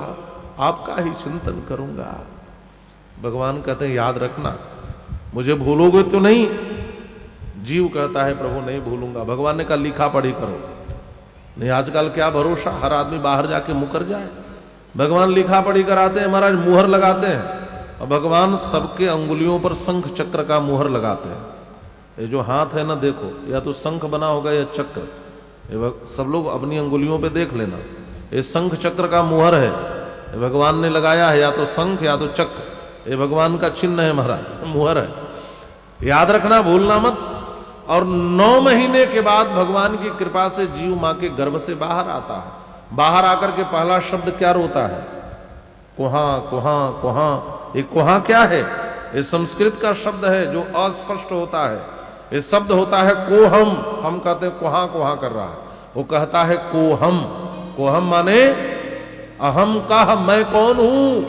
S1: आपका ही चिंतन करूंगा। भगवान कहते हैं, याद रखना, मुझे भूलोगे तो नहीं। जीव कहता है, प्रभु नहीं भूलूंगा। भगवान ने कहा, लिखा पढ़ी करो। नहीं, आजकल क्या भरोसा, हर आदमी बाहर जाके मुकर जाए। भगवान लिखा पढ़ी कराते हैं, महाराज मुहर लगाते हैं, और भगवान सबके अंगुलियों पर शंख चक्र का मुहर लगाते हैं। ये जो हाथ है ना, देखो, या तो शंख बना होगा या चक्र। ये सब लोग अपनी अंगुलियों पे देख लेना, ये शंख चक्र का मुहर है, ये भगवान ने लगाया है, या तो शंख या तो चक्र। ये भगवान का चिन्ह है महाराज, मुहर है, याद रखना, भूलना मत। और 9 महीने के बाद भगवान की कृपा से जीव मां के गर्भ से बाहर आता है। बाहर आकर के पहला शब्द क्या रोता है? कुहा कुहा कुहा। ये कुहा क्या है? ये संस्कृत का शब्द है जो अस्पष्ट होता है। ये शब्द होता है कोहम। हम कहते हैं कुहा कुहा कर रहा है, वो कहता है कोहम। कोहम माने अहम का, मैं कौन हूं।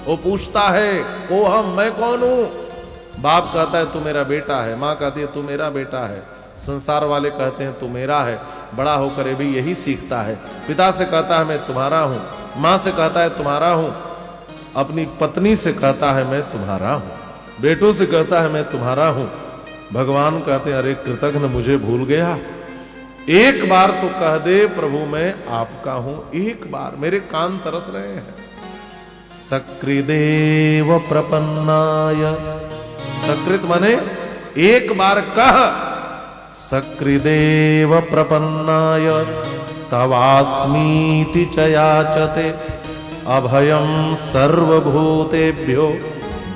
S1: वो पूछता है कोहम, मैं कौन हूं। बाप कहता है तू मेरा बेटा है, मां कहती है तू मेरा बेटा है, संसार वाले कहते हैं तू मेरा है। बड़ा होकर भी यही सीखता है। पिता से कहता है मैं तुम्हारा हूं, मां से कहता है तुम्हारा हूं, अपनी पत्नी से कहता है मैं तुम्हारा हूं, बेटों से कहता है मैं तुम्हारा हूं। भगवान कहते हैं, अरे कृतघ्न मुझे भूल गया, एक बार तो कह दे प्रभु मैं आपका हूं। एक बार, मेरे कान तरस रहे हैं। सकृदेव प्रपन्नाय, सकृत माने एक बार कह, सकृदेव प्रपन्नाय तवास्मीति च याचते, अभयं सर्वभूतेभ्यो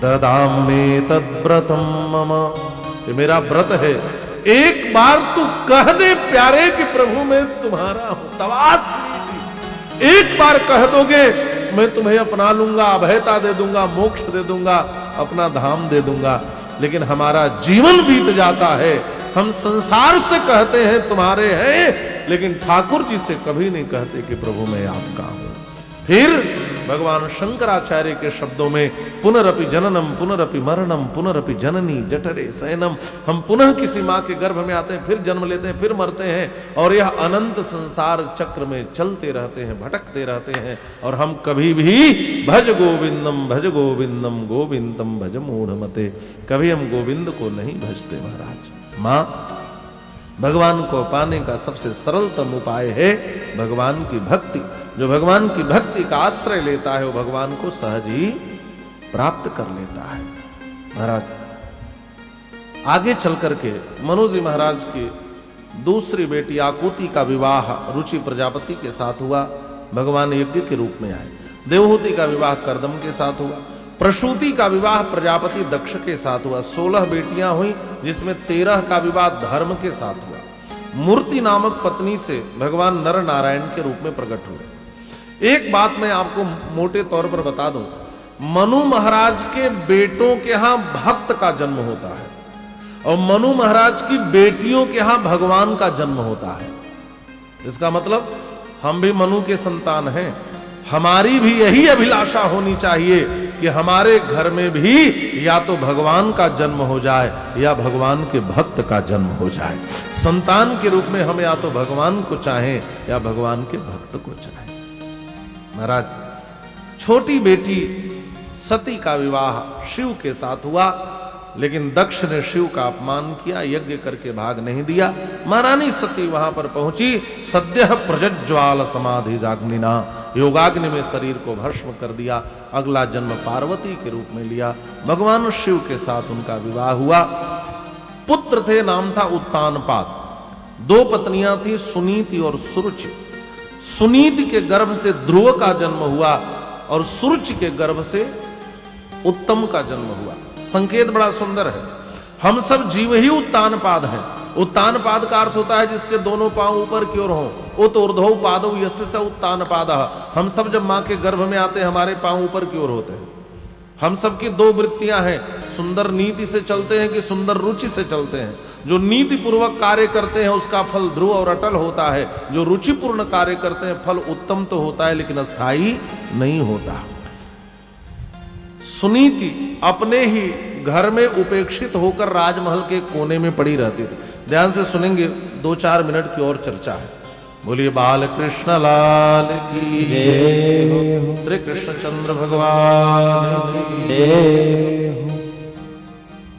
S1: ददाम्ये तद्व्रतम मम। ये मेरा व्रत है, एक बार तू कह दे प्यारे कि प्रभु मैं तुम्हारा हूं, तवास्मीति, एक बार कह दोगे मैं तुम्हें अपना लूंगा, अभयता दे दूंगा, मोक्ष दे दूंगा, अपना धाम दे दूंगा। लेकिन हमारा जीवन बीत जाता है, हम संसार से कहते हैं तुम्हारे हैं, लेकिन ठाकुर जी से कभी नहीं कहते कि प्रभु मैं आपका हूं। फिर भगवान शंकराचार्य के शब्दों में पुनरपि जननम पुनरपि मरणम पुनरपि जननी जठरे शयनम, हम पुनः किसी मां के गर्भ में आते हैं, फिर जन्म लेते हैं, फिर मरते हैं, और यह अनंत संसार चक्र में चलते रहते हैं, भटकते रहते हैं, और हम कभी भी भज गोविंदम गोविंदम भज मूढ़मते, कभी हम गोविंद को नहीं भजते महाराज। मां भगवान को पाने का सबसे सरलतम उपाय है भगवान की भक्ति। जो भगवान की भक्ति का आश्रय लेता है वो भगवान को सहज ही प्राप्त कर लेता है। महाराज आगे चल करके मनु जी महाराज की दूसरी बेटी आकुति का विवाह रुचि प्रजापति के साथ हुआ, भगवान यज्ञ के रूप में आए। देवहूति का विवाह कर्दम के साथ हुआ। प्रसूति का विवाह प्रजापति दक्ष के साथ हुआ। 16 बेटियां हुई, जिसमें 13 का विवाह धर्म के साथ हुआ। मूर्ति नामक पत्नी से भगवान नर नारायण के रूप में प्रकट हुए। एक बात मैं आपको मोटे तौर पर बता दूं, मनु महाराज के बेटों के यहां भक्त का जन्म होता है और मनु महाराज की बेटियों के यहां भगवान का जन्म होता है। इसका मतलब हम भी मनु के संतान हैं। हमारी भी यही अभिलाषा होनी चाहिए कि हमारे घर में भी या तो भगवान का जन्म हो जाए या भगवान के भक्त का जन्म हो जाए। संतान के रूप में हम या तो भगवान को चाहें या भगवान के भक्त को चाहें। महाराज छोटी बेटी सती का विवाह शिव के साथ हुआ, लेकिन दक्ष ने शिव का अपमान किया, यज्ञ करके भाग नहीं दिया। महारानी सती वहां पर पहुंची, सद्यः प्रज्ज्वाल समाधि जाग्निना, योगाग्नि में शरीर को भस्म कर दिया। अगला जन्म पार्वती के रूप में लिया। भगवान शिव के साथ उनका विवाह हुआ। पुत्र थे, नाम था उत्तानपाद। 2 पत्नियां थी, सुनीति और सुरुचि। सुनीति के गर्भ से ध्रुव का जन्म हुआ और सुरुचि के गर्भ से उत्तम का जन्म हुआ। संकेत बड़ा सुंदर है। हम सब जीव ही उत्तानपाद हैं। उत्तानपाद का अर्थ होता है जिसके दोनों पांव ऊपर की ओर हों। उत ऊर्ध्वौ पादौ यस्य स उत्तानपादः। हम सब जब मां के गर्भ में आते हैं हमारे पांव ऊपर की ओर होते हैं। हम सब की 2 वृत्तियां हैं, सुंदर नीति से चलते हैं कि सुंदर रुचि से चलते हैं। जो नीति पूर्वक कार्य करते हैं उसका फल ध्रुव और अटल होता है। जो रुचिपूर्ण कार्य करते हैं फल उत्तम तो होता है लेकिन अस्थायी नहीं होता। सुनीति अपने ही घर में उपेक्षित होकर राजमहल के कोने में पड़ी रहती थी। ध्यान से सुनेंगे, 2-4 मिनट की और चर्चा है। बोलिए बाल कृष्ण लाल की जय, श्री कृष्ण चंद्र भगवान की जय।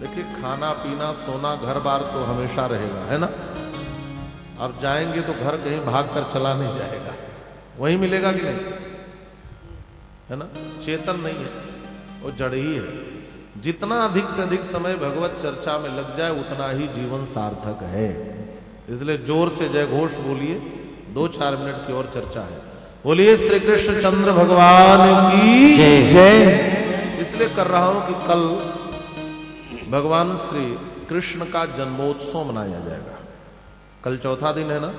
S1: देखिए खाना पीना सोना घर बार तो हमेशा रहेगा, है ना। अब जाएंगे तो घर कहीं भाग कर चला नहीं जाएगा, वही मिलेगा कि नहीं, है ना। चेतन नहीं है, वो जड़ ही है। जितना अधिक से अधिक समय भगवत चर्चा में लग जाए उतना ही जीवन सार्थक है। इसलिए जोर से जय घोष बोलिए। 2-4 मिनट की और चर्चा है। बोलिए श्री कृष्ण चंद्र भगवान की जय। इसलिए कर रहा हूं कि कल भगवान श्री कृष्ण का जन्मोत्सव मनाया जाएगा। कल चौथा दिन है ना,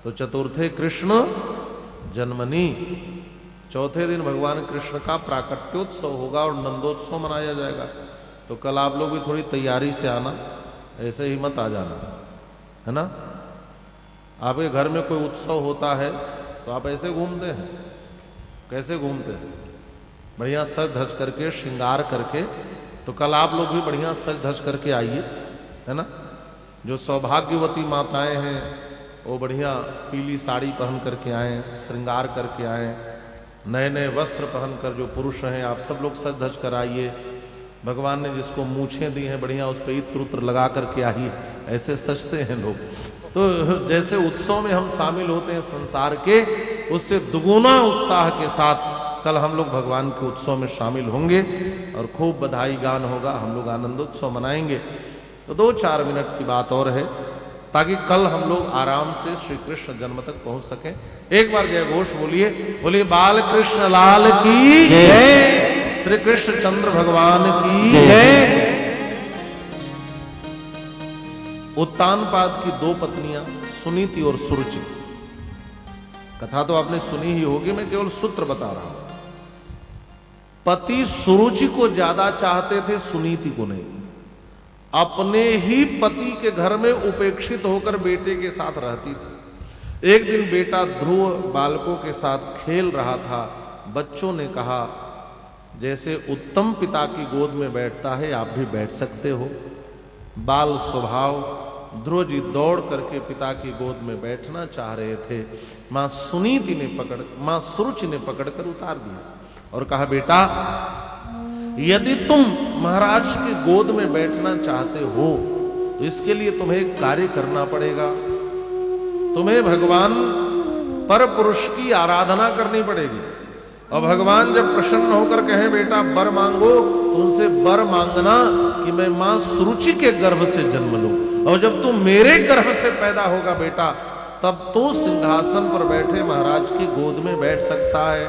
S1: तो चतुर्थे कृष्ण जन्मनी, चौथे दिन भगवान कृष्ण का प्राकट्योत्सव होगा और नंदोत्सव मनाया जाएगा। तो कल आप लोग भी थोड़ी तैयारी से आना, ऐसे ही मत आ जाना, है ना। आपके घर में कोई उत्सव होता है तो आप ऐसे घूमते हैं, कैसे घूमते हैं, बढ़िया सज धज करके श्रृंगार करके। तो कल आप लोग भी बढ़िया सज धज करके आइए, है ना। जो सौभाग्यवती माताएं हैं वो बढ़िया पीली साड़ी पहन करके आए, श्रृंगार करके आए। नए नए वस्त्र पहनकर जो पुरुष हैं आप सब लोग सज धज कर आइए। भगवान ने जिसको मूछें दी हैं बढ़िया उस पर इत्र उत्र लगा करके आइए। ऐसे सजते हैं लोग। तो जैसे उत्सव में हम शामिल होते हैं संसार के, उससे दुगुना उत्साह के साथ कल हम लोग भगवान के उत्सव में शामिल होंगे और खूब बधाई गान होगा, हम लोग आनंदोत्सव मनाएंगे। तो 2-4 मिनट की बात और है, ताकि कल हम लोग आराम से श्री कृष्ण जन्म तक पहुंच सकें। एक बार जय घोष बोलिए, बोलिए बाल कृष्ण लाल की जय, श्री कृष्ण चंद्र भगवान की जय। उत्तानपाद की 2 पत्नियां सुनीति और सुरुचि, कथा तो आपने सुनी ही होगी, मैं केवल सूत्र बता रहा हूं। पति सुरुचि को ज्यादा चाहते थे, सुनीति को नहीं। अपने ही पति के घर में उपेक्षित होकर बेटे के साथ रहती थी। एक दिन बेटा ध्रुव बालकों के साथ खेल रहा था। बच्चों ने कहा, जैसे उत्तम पिता की गोद में बैठता है आप भी बैठ सकते हो। बाल स्वभाव ध्रुव जी दौड़ करके पिता की गोद में बैठना चाह रहे थे। मां सुरुचि ने पकड़कर उतार दिया और कहा, बेटा यदि तुम महाराज की गोद में बैठना चाहते हो तो इसके लिए तुम्हें एक कार्य करना पड़ेगा। तुम्हें भगवान पर पुरुष की आराधना करनी पड़ेगी। और भगवान जब प्रसन्न होकर कहें बेटा वर मांगो, तो उनसे वर मांगना कि मैं मां सुरुचि के गर्भ से जन्म लूं, और जब तू मेरे गर्भ से पैदा होगा बेटा, तब तू सिंहासन पर बैठे महाराज की गोद में बैठ सकता है।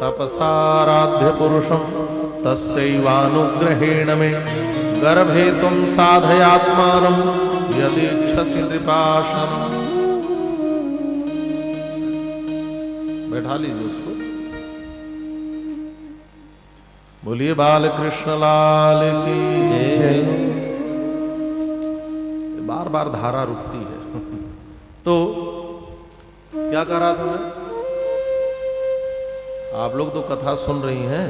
S1: तपसाराध्य पुरुषम तस्यैवानुग्रहेण में गर्भे तुम साधयात्मानम यदि इच्छसि नृपाशनम। बैठा लीजिए उसको। बोलिए बाल कृष्ण लाल की जय। बार बार धारा रुकती है। तो क्या कह रहा था मैं? आप लोग तो कथा सुन रही हैं,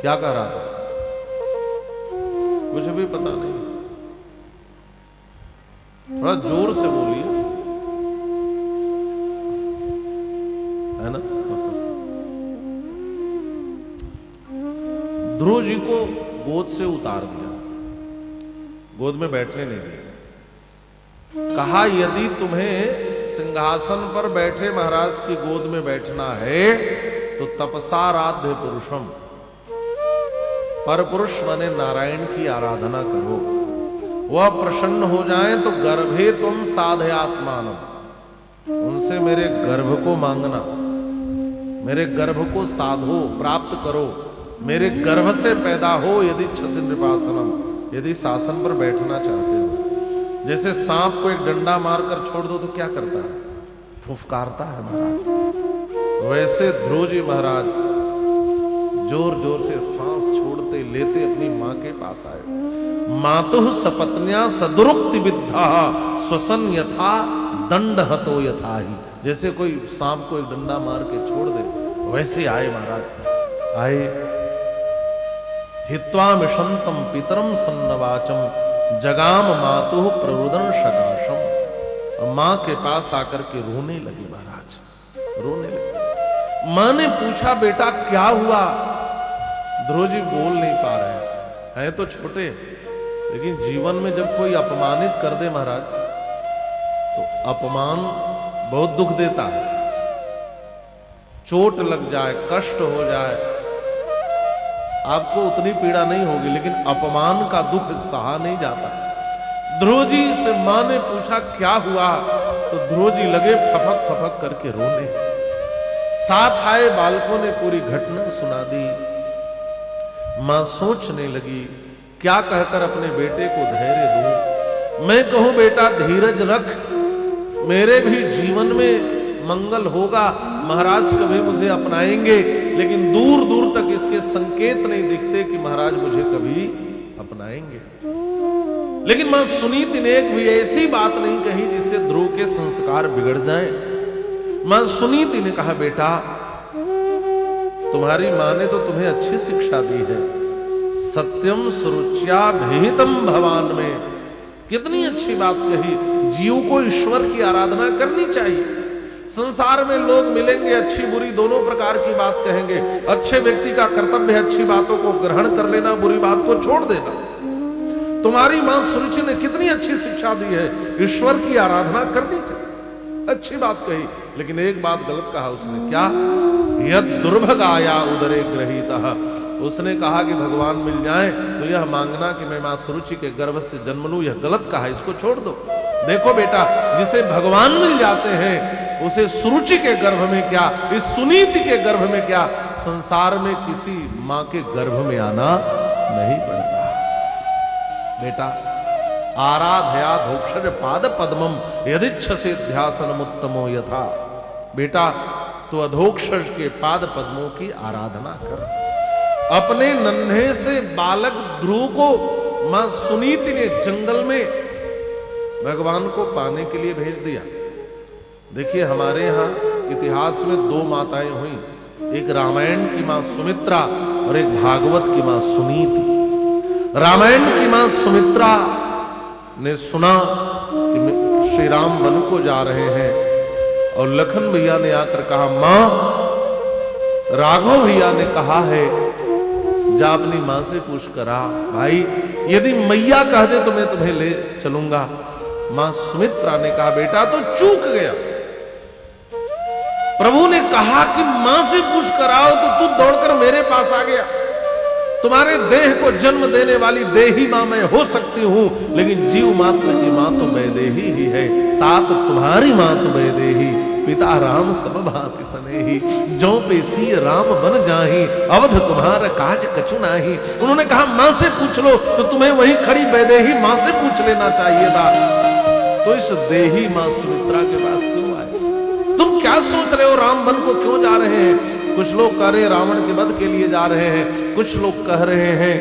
S1: क्या कह रहा था? कुछ भी पता नहीं। थोड़ा जोर से बोलिए, है ना? ध्रुव जी को गोद से उतार दिया, गोद में बैठने नहीं दिया। कहा, यदि तुम्हें सिंहासन पर बैठे महाराज की गोद में बैठना है तो तपसाराध्य पुरुषम, पर पुरुष माने नारायण की आराधना करो। वह प्रसन्न हो जाए तो गर्भे तुम साधयात्मानम, उनसे मेरे गर्भ को मांगना, मेरे गर्भ को साधो, प्राप्त करो, मेरे गर्भ से पैदा हो। यदि इच्छसि नृपासनम, यदि शासन पर बैठना चाहते हो। जैसे सांप को एक डंडा मारकर छोड़ दो तो क्या करता है? फुफकारता है महाराज। वैसे ध्रुव जी महाराज जोर जोर से सांस छोड़ते लेते अपनी मां के पास आए। मातुः सपत्न्या सदुरुक्ति विद्धा स्वसन यथा दंड हतो यथा ही। जैसे कोई सांप को एक डंडा मार के छोड़ दे, वैसे आए महाराज। आए हित्वा मिशंतम पितरम सन्नवाचम जगाम मातुः प्ररुदन सकाशम। और मां के पास आकर के रोने लगे महाराज, रोने लगे। मां ने पूछा, बेटा क्या हुआ? ध्रुव जी बोल नहीं पा रहे हैं तो छोटे, लेकिन जीवन में जब कोई अपमानित कर दे महाराज तो अपमान बहुत दुख देता है। चोट लग जाए, कष्ट हो जाए, आपको उतनी पीड़ा नहीं होगी, लेकिन अपमान का दुख सहा नहीं जाता। ध्रुव जी से मां ने पूछा क्या हुआ, तो ध्रुव जी लगे फपक फपक करके रोने। साथ आए बालकों ने पूरी घटना सुना दी। मां सोचने लगी क्या कहकर अपने बेटे को धैर्य दूं। मैं कहूं बेटा धीरज रख, मेरे भी जीवन में मंगल होगा, महाराज कभी मुझे अपनाएंगे, लेकिन दूर दूर तक इसके संकेत नहीं दिखते कि महाराज मुझे कभी अपनाएंगे। लेकिन मां सुनीति ने एक भी ऐसी बात नहीं कही जिससे ध्रुव के संस्कार बिगड़ जाएं। मां सुनीति ने कहा, बेटा तुम्हारी मां ने तो तुम्हें अच्छी शिक्षा दी है। सत्यम सुरुच्या भेहितम भवान में, कितनी अच्छी बात कही। जीव को ईश्वर की आराधना करनी चाहिए। संसार में लोग मिलेंगे, अच्छी बुरी दोनों प्रकार की बात कहेंगे। अच्छे व्यक्ति का कर्तव्य है अच्छी बातों को ग्रहण कर लेना, बुरी बात को छोड़ देना। तुम्हारी मां सुरुचि ने कितनी अच्छी शिक्षा दी है, ईश्वर की आराधना करनी चाहिए। अच्छी बात कही, लेकिन एक बात गलत कहा उसने। क्या? यद दुर्भग आया उदरे ग्रहीतः। उसने कहा कि भगवान मिल जाए तो यह मांगना कि मैं मां सुरुचि के गर्भ से जन्म लूं, यह गलत कहा, इसको छोड़ दो। देखो बेटा, जिसे भगवान मिल जाते हैं उसे सुरुचि के गर्भ में क्या, इस सुनीति के गर्भ में क्या, संसार में किसी मां के गर्भ में आना नहीं पड़ता। बेटा, आराधया धोक्षज पाद पद्मम यदिच्छसे ध्यासनम उत्तमो यथा। बेटा, तो अधोक्षज के पाद पद्मों की आराधना कर। अपने नन्हे से बालक ध्रुव को मां सुनीति ने जंगल में भगवान को पाने के लिए भेज दिया। देखिए, हमारे यहां इतिहास में दो माताएं हुई, एक रामायण की मां सुमित्रा और एक भागवत की मां सुनीति। रामायण की मां सुमित्रा ने सुना कि श्री राम वन को जा रहे हैं और लखन भैया ने आकर कहा, मां, राघव भैया ने कहा है जा अपनी मां से पूछ करा। भाई, यदि मैया कह दे तो मैं तुम्हें ले चलूंगा। मां सुमित्रा ने कहा, बेटा तो चूक गया, प्रभु ने कहा कि मां से पूछ कराओ तो तू दौड़कर मेरे पास आ गया। तुम्हारे देह को जन्म देने वाली देही मां मैं हो सकती हूं, लेकिन जीव मात्र की मां तो वैदेही ही है। तात तुम्हारी मां तो वैदेही, पिता राम सब भांति सनेही, जो पे सी राम बन जाही, अवध तुम्हारा काज कछु नाही। उन्होंने कहा, मां से पूछ लो, तो तुम्हें वही खड़ी वैदेही मां से पूछ लेना चाहिए था। तो इस देही मां सुमित्रा के पास क्यों आए? तुम क्या सोच रहे हो, राम वन को क्यों जा रहे हैं? कुछ लोग कह रहे रावण के वध के लिए जा रहे हैं, कुछ लोग कह रहे हैं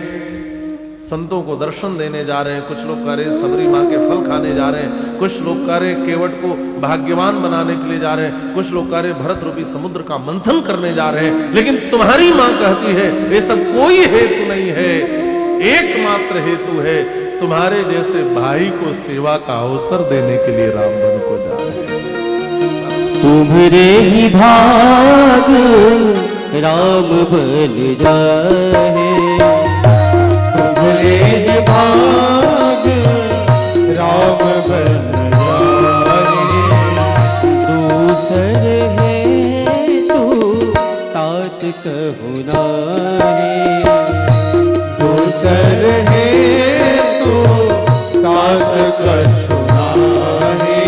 S1: संतों को दर्शन देने जा रहे हैं, कुछ लोग कह रहे सबरी मां के फल खाने जा रहे हैं, कुछ लोग कह रहे केवट को भाग्यवान बनाने के लिए जा रहे हैं, कुछ लोग कह रहे भरत रूपी समुद्र का मंथन करने जा रहे हैं। लेकिन तुम्हारी मां कहती है ये सब कोई हेतु नहीं है, एकमात्र हेतु है तुम्हारे जैसे भाई को सेवा का अवसर देने के लिए रामवन को जा रहे हैं।
S2: तुम्हारे ही भाग राम बन जाए,
S3: तुम्हारे ही भाग राम बन जाए।
S2: दूसर है तू तात कहु नाहि,
S3: दूसर है तू तात कछु नाहि।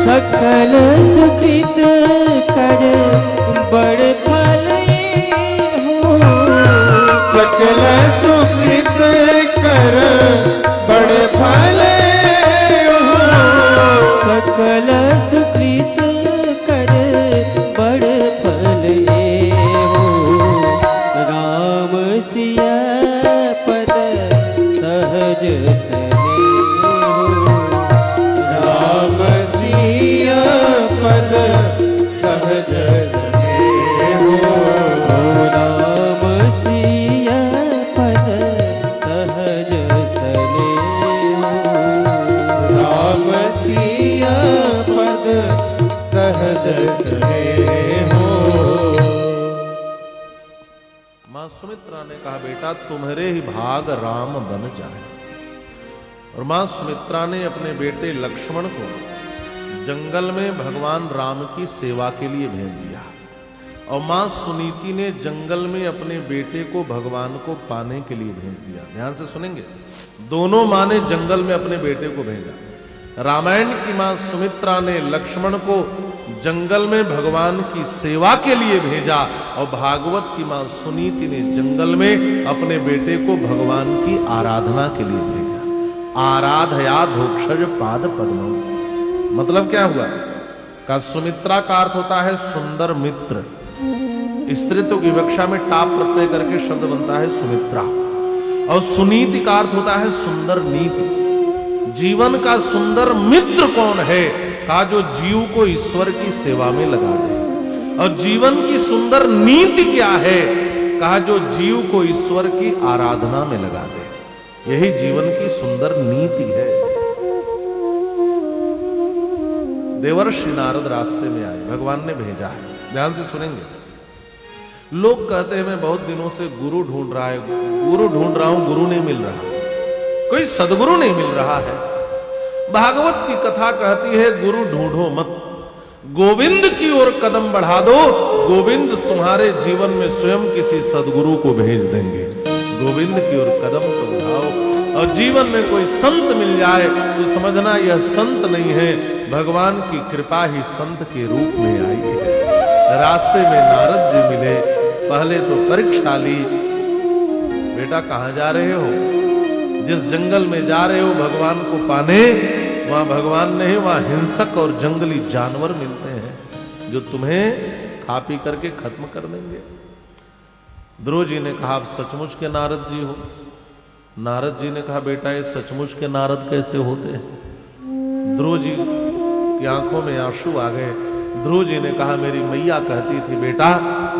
S2: सकल सुकृत कर बड़ फल हो,
S3: सकल सुकृत कर बड़ फल हो।
S2: सकल सुकृत कर बड़ फल हो। राम सिया पद सहज सने हो,
S3: राम सिया पद सहज सने हो।
S2: राम सिया पद सहज सने हो।
S3: राम सिया पद सहज सने हो।
S1: मां सुमित्रा ने कहा, बेटा तुम्हारे ही भाग राम बन जाए। और मां सुमित्रा ने अपने बेटे लक्ष्मण को जंगल में भगवान राम की सेवा के लिए भेज दिया, और मां सुनीति ने जंगल में अपने बेटे को भगवान को पाने के लिए भेज दिया। ध्यान से सुनेंगे, दोनों मां ने जंगल में अपने बेटे को भेजा। रामायण की मां सुमित्रा ने लक्ष्मण को जंगल में भगवान की सेवा के लिए भेजा, और भागवत की मां सुनीति ने जंगल में अपने बेटे को भगवान की आराधना के लिए भेजा। आराधया धोक्षज पाद पद्मम, मतलब क्या हुआ? का सुमित्रा का अर्थ होता है सुंदर मित्र। स्त्रीत्व की विवक्षा में टाप प्रत्यय करके शब्द बनता है सुमित्रा। और सुनीति का अर्थ होता है सुंदर नीति। जीवन का सुंदर मित्र कौन है? का जो जीव को ईश्वर की सेवा में लगा दे। और जीवन की सुंदर नीति क्या है? कहा जो जीव को ईश्वर की आराधना में लगा दे। यही जीवन की सुंदर नीति है। देवर्षि नारद रास्ते में आए, भगवान ने भेजा है। ध्यान से सुनेंगे। लोग कहते हैं मैं बहुत दिनों से गुरु ढूंढ रहा है, गुरु ढूंढ रहा हूं, गुरु नहीं मिल रहा, कोई सदगुरु नहीं मिल रहा है। भागवत की कथा कहती है गुरु ढूंढो मत, गोविंद की ओर कदम बढ़ा दो, गोविंद तुम्हारे जीवन में स्वयं किसी सदगुरु को भेज देंगे। गोविंद की ओर कदम को बढ़ाओ और जीवन में कोई संत मिल जाए तो समझना यह संत नहीं है, भगवान की कृपा ही संत के रूप में आई है। रास्ते में नारद जी मिले, पहले तो परीक्षा ली, बेटा कहां जा रहे हो? जिस जंगल में जा रहे हो भगवान को पाने, वहां भगवान नहीं, वहां हिंसक और जंगली जानवर मिलते हैं जो तुम्हें खा पी करके खत्म कर देंगे। ध्रुव जी ने कहा, आप सचमुच के नारद जी हो? नारद जी ने कहा, बेटा ये सचमुच के नारद कैसे होते हैं? ध्रुव जी की आंखों में आंसू आ गए। ध्रुव जी ने कहा, मेरी मैया कहती थी बेटा,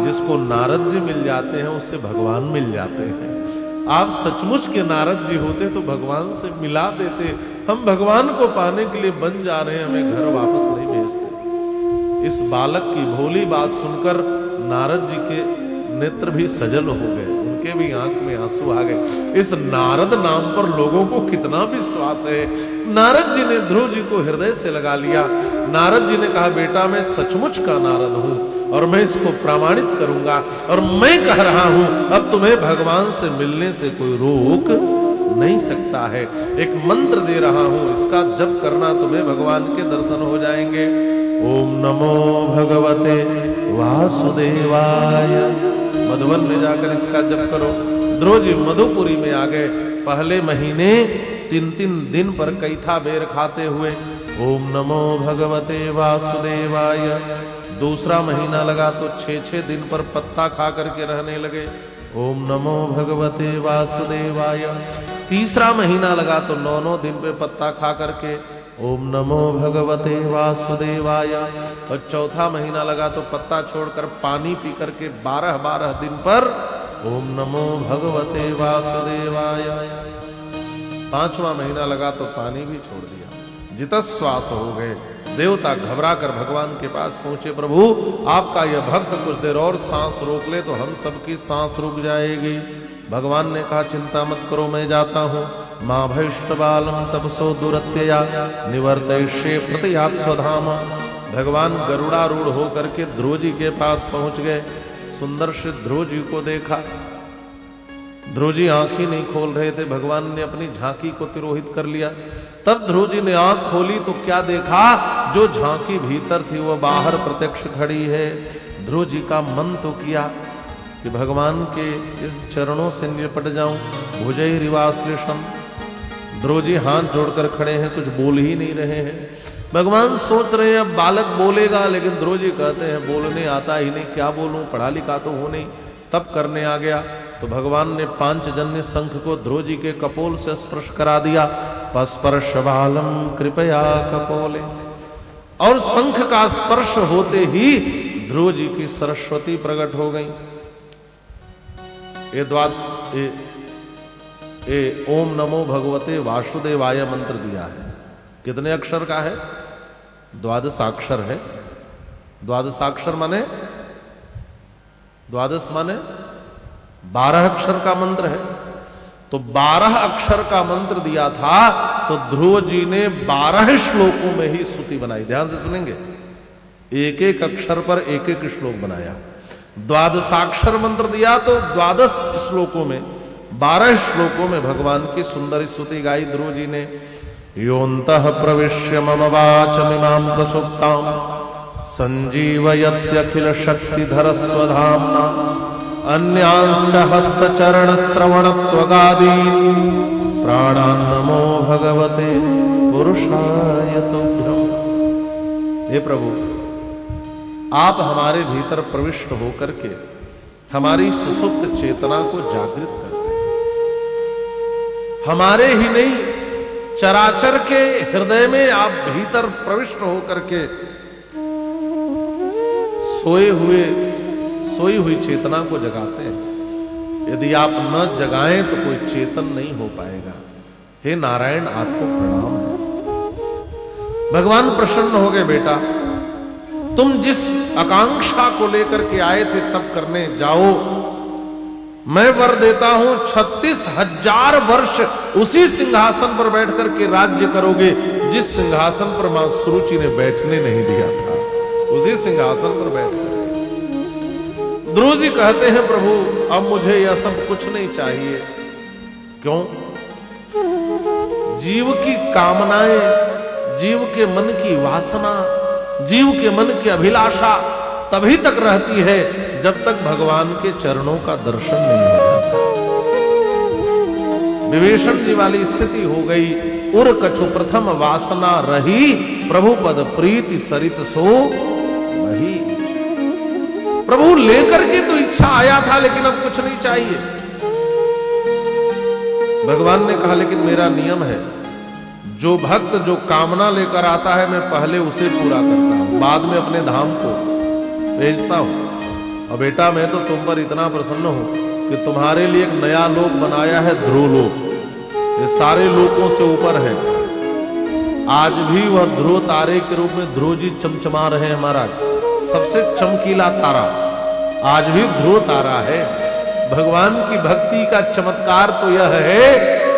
S1: जिसको नारद जी मिल जाते हैं उससे भगवान मिल जाते हैं। आप सचमुच के नारद जी होते तो भगवान से मिला देते। हम भगवान को पाने के लिए बन जा रहे हैं, हमें घर वापस नहीं भेजते। इस बालक की भोली बात सुनकर नारद जी के नेत्र भी सजल हो गए, उनके भी आंख में आंसू आ गए। इस नारद नाम पर लोगों को कितना विश्वास है। नारद जी ने ध्रुव जी को हृदय से लगा लिया। नारद जी ने कहा, बेटा मैं सचमुच का नारद हूं और मैं इसको प्रमाणित करूंगा और मैं कह रहा हूं अब तुम्हें भगवान से मिलने से कोई रोक नहीं सकता है। एक मंत्र दे रहा हूं, इसका जप करना, तुम्हें भगवान के दर्शन हो जाएंगे। ओम नमो भगवते वासुदेवाय। मधुवन में जाकर इसका जप करो। ध्रुव जी मधुपुरी में आ गए। पहले महीने 3-3 दिन पर कैथा बेर खाते हुए ओम नमो भगवते वासुदेवाय। दूसरा महीना लगा तो 6-6 दिन पर पत्ता खा करके रहने लगे। ओम नमो भगवते वासुदेवाय। तीसरा महीना लगा तो 9-9 दिन पे पत्ता खा करके ओम नमो भगवते वासुदेवाय। और चौथा महीना लगा तो पत्ता छोड़कर पानी पी करके 12-12 दिन पर ओम नमो भगवते वासुदेवाय। पांचवा महीना लगा तो पानी भी छोड़ दिया। जितश्वास हो गए। देवता घबरा कर भगवान के पास पहुंचे, प्रभु आपका यह भक्त कुछ देर और सांस रोक ले तो हम सबकी सांस रुक जाएगी। भगवान ने कहा, चिंता मत करो, मैं जाता हूं। मां भैष्ट बालम तपसो दुरत्यया निवर्तयिष्ये प्रतयात् स्वधाम। भगवान गरुड़ारूढ़ होकर के ध्रुव जी के पास पहुंच गए। सुंदर से ध्रुव जी को देखा। ध्रुव जी आंख ही नहीं खोल रहे थे। भगवान ने अपनी झांकी को तिरोहित कर लिया। तब ध्रुव जी ने आंख खोली तो क्या देखा? जो झांकी भीतर थी वो बाहर प्रत्यक्ष खड़ी है। ध्रुव जी का मन तो किया कि भगवान के इस चरणों से निपट जाऊं। भुजै रिवाश्लेषम। ध्रुव जी हाथ जोड़कर खड़े हैं, कुछ बोल ही नहीं रहे हैं। भगवान सोच रहे हैं अब बालक बोलेगा, लेकिन ध्रुव जी कहते हैं बोलने आता ही नहीं, क्या बोलूं, पढ़ा लिखा तो हो नहीं। तब करने आ गया तो भगवान ने पांचजन्य शंख को ध्रुव जी के कपोल से स्पर्श करा दिया। पस्पर्श बालम कृपया कपोले। और शंख का स्पर्श होते ही ध्रुव जी की सरस्वती प्रकट हो गई। ये ओम नमो भगवते वासुदेवाय मंत्र दिया है। कितने अक्षर का है? 12 है। 12 माने 12 माने 12 अक्षर का मंत्र है। तो 12 अक्षर का मंत्र दिया था तो ध्रुव जी ने 12 श्लोकों में ही स्तुति बनाई। ध्यान से सुनेंगे, एक एक अक्षर पर एक एक श्लोक बनाया। 12 मंत्र दिया तो 12 श्लोकों में 12 श्लोकों में भगवान की सुंदर स्तुति गाई ध्रुव जी ने। योऽन्तः प्रविश्य मम वाचमिमां प्रसुप्तां संजीवयत्यखिल शक्तिधर स्वधाम्ना अन्यांश्च हस्तचरण श्रवण त्वगादीन् प्राणान् नमो भगवते पुरुषाय तुभ्यम्। हे प्रभु, आप हमारे भीतर प्रविष्ट होकर के हमारी सुसुप्त चेतना को जागृत करते हैं। हमारे ही नहीं, चराचर के हृदय में आप भीतर प्रविष्ट होकर के सोई हुई चेतना को जगाते हैं। यदि आप न जगाएं तो कोई चेतन नहीं हो पाएगा। हे नारायण, आपको प्रणाम है। भगवान प्रसन्न हो गए। बेटा, तुम जिस आकांक्षा को लेकर के आए थे तब करने जाओ। मैं वर देता हूं 36,000 वर्ष उसी सिंहासन पर बैठ करके राज्य करोगे जिस सिंहासन पर मां सुरुचि ने बैठने नहीं दिया था। उसी सिंहासन पर बैठ गए। ध्रुव जी कहते हैं प्रभु अब मुझे यह सब कुछ नहीं चाहिए। क्यों? जीव की कामनाएं, जीव के मन की वासना, जीव के मन की अभिलाषा तभी तक रहती है जब तक भगवान के चरणों का दर्शन नहीं हो जाता। विभीषण जी वाली स्थिति हो गई। उर कछु प्रथम वासना रही, प्रभु पद प्रीति सरित सो वही। प्रभु लेकर के तो इच्छा आया था, लेकिन अब कुछ नहीं चाहिए। भगवान ने कहा लेकिन मेरा नियम है, जो भक्त जो कामना लेकर आता है मैं पहले उसे पूरा करता हूं, बाद में अपने धाम को भेजता हूं। और बेटा मैं तो तुम पर इतना प्रसन्न हूं कि तुम्हारे लिए एक नया लोक बनाया है, ध्रुव लोक। ये सारे लोकों से ऊपर है। आज भी वह ध्रुव तारे के रूप में ध्रुव जी चमचमा रहे हैं महाराज। सबसे चमकीला तारा आज भी ध्रुव तारा है। भगवान की भक्ति का चमत्कार तो यह है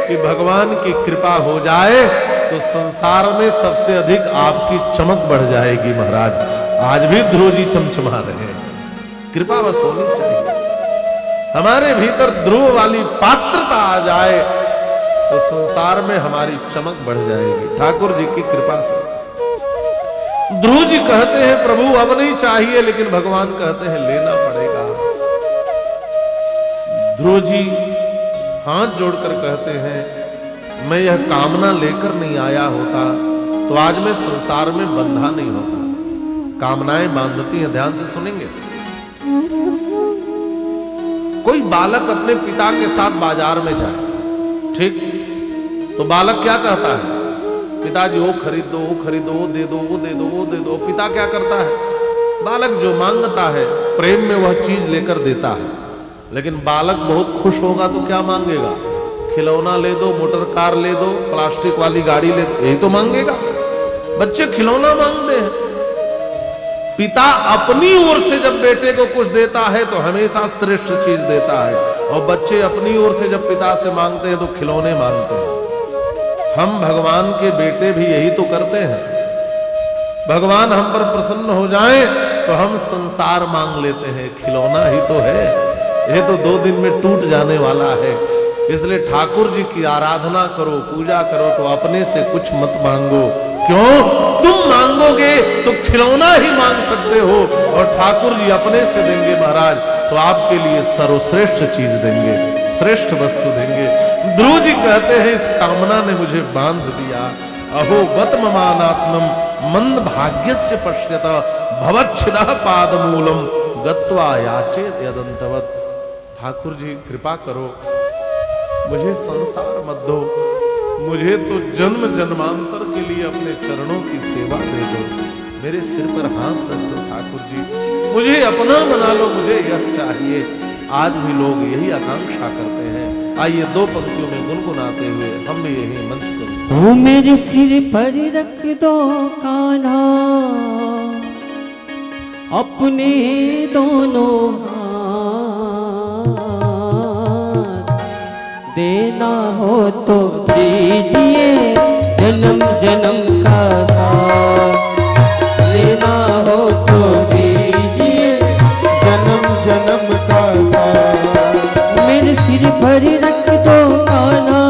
S1: कि भगवान की कृपा हो जाए तो संसार में सबसे अधिक आपकी चमक बढ़ जाएगी महाराज। आज भी ध्रुव जी चमचमा रहे हैं। कृपा बस होनी चाहिए। हमारे भीतर ध्रुव वाली पात्रता आ जाए तो संसार में हमारी चमक बढ़ जाएगी ठाकुर जी की कृपा से। ध्रुव जी कहते हैं प्रभु अब नहीं चाहिए, लेकिन भगवान कहते हैं लेना पड़ेगा। ध्रुव जी हाथ जोड़कर कहते हैं मैं यह कामना लेकर नहीं आया होता तो आज मैं संसार में बंधा नहीं होता। कामनाएं बांधती हैं, ध्यान से सुनेंगे। कोई बालक अपने पिता के साथ बाजार में जाए, ठीक, तो बालक क्या कहता है? पिताजी वो खरीद दो, वो खरीदो, वो दे दो, वो दे दो, वो दे दो। पिता क्या करता है? बालक जो मांगता है प्रेम में वह चीज लेकर देता है। लेकिन बालक बहुत खुश होगा तो क्या मांगेगा? खिलौना ले दो, मोटर कार ले दो, प्लास्टिक वाली गाड़ी ले दो, यही तो मांगेगा। बच्चे खिलौना मांगते हैं। पिता अपनी ओर से जब बेटे को कुछ देता है तो हमेशा श्रेष्ठ चीज देता है, और बच्चे अपनी ओर से जब पिता से मांगते हैं तो खिलौने मांगते हैं। हम भगवान के बेटे भी यही तो करते हैं। भगवान हम पर प्रसन्न हो जाए तो हम संसार मांग लेते हैं। खिलौना ही तो है, ये तो 2 दिन में टूट जाने वाला है। इसलिए ठाकुर जी की आराधना करो, पूजा करो तो अपने से कुछ मत मांगो। क्यों? तुम मांगोगे तो खिलौना ही मांग सकते हो, और ठाकुर जी अपने से देंगे महाराज तो आपके लिए सर्वश्रेष्ठ चीज देंगे, श्रेष्ठ वस्तु देंगे। ध्रुव जी कहते हैं इस कामना ने मुझे बांध दिया। अहो बत ममानात्मम मंद भाग्यस्य पश्यत भवच्छिदः पादमूलम गत्वा याचेत यदंतवत। ठाकुर जी कृपा करो, मुझे संसार मत दो, मुझे तो जन्म जन्मांतर के लिए अपने चरणों की सेवा दे दो। मेरे सिर पर हाथ रख दो ठाकुर जी, मुझे अपना बना लो, मुझे यह चाहिए। आज भी लोग यही आकांक्षा करते हैं। आइए 2 पंक्तियों में गुनगुनाते हुए हम भी यही मंच को।
S2: तू मेरे सिर पर रख दो कान्हा अपने दोनों हाथ, देना हो तो दीजिए जन्म जन्म का साथ, देना हो तो दीजिए
S3: जन्म जन्म का साथ।
S2: मेरे सिर पर रख दो कान्हा,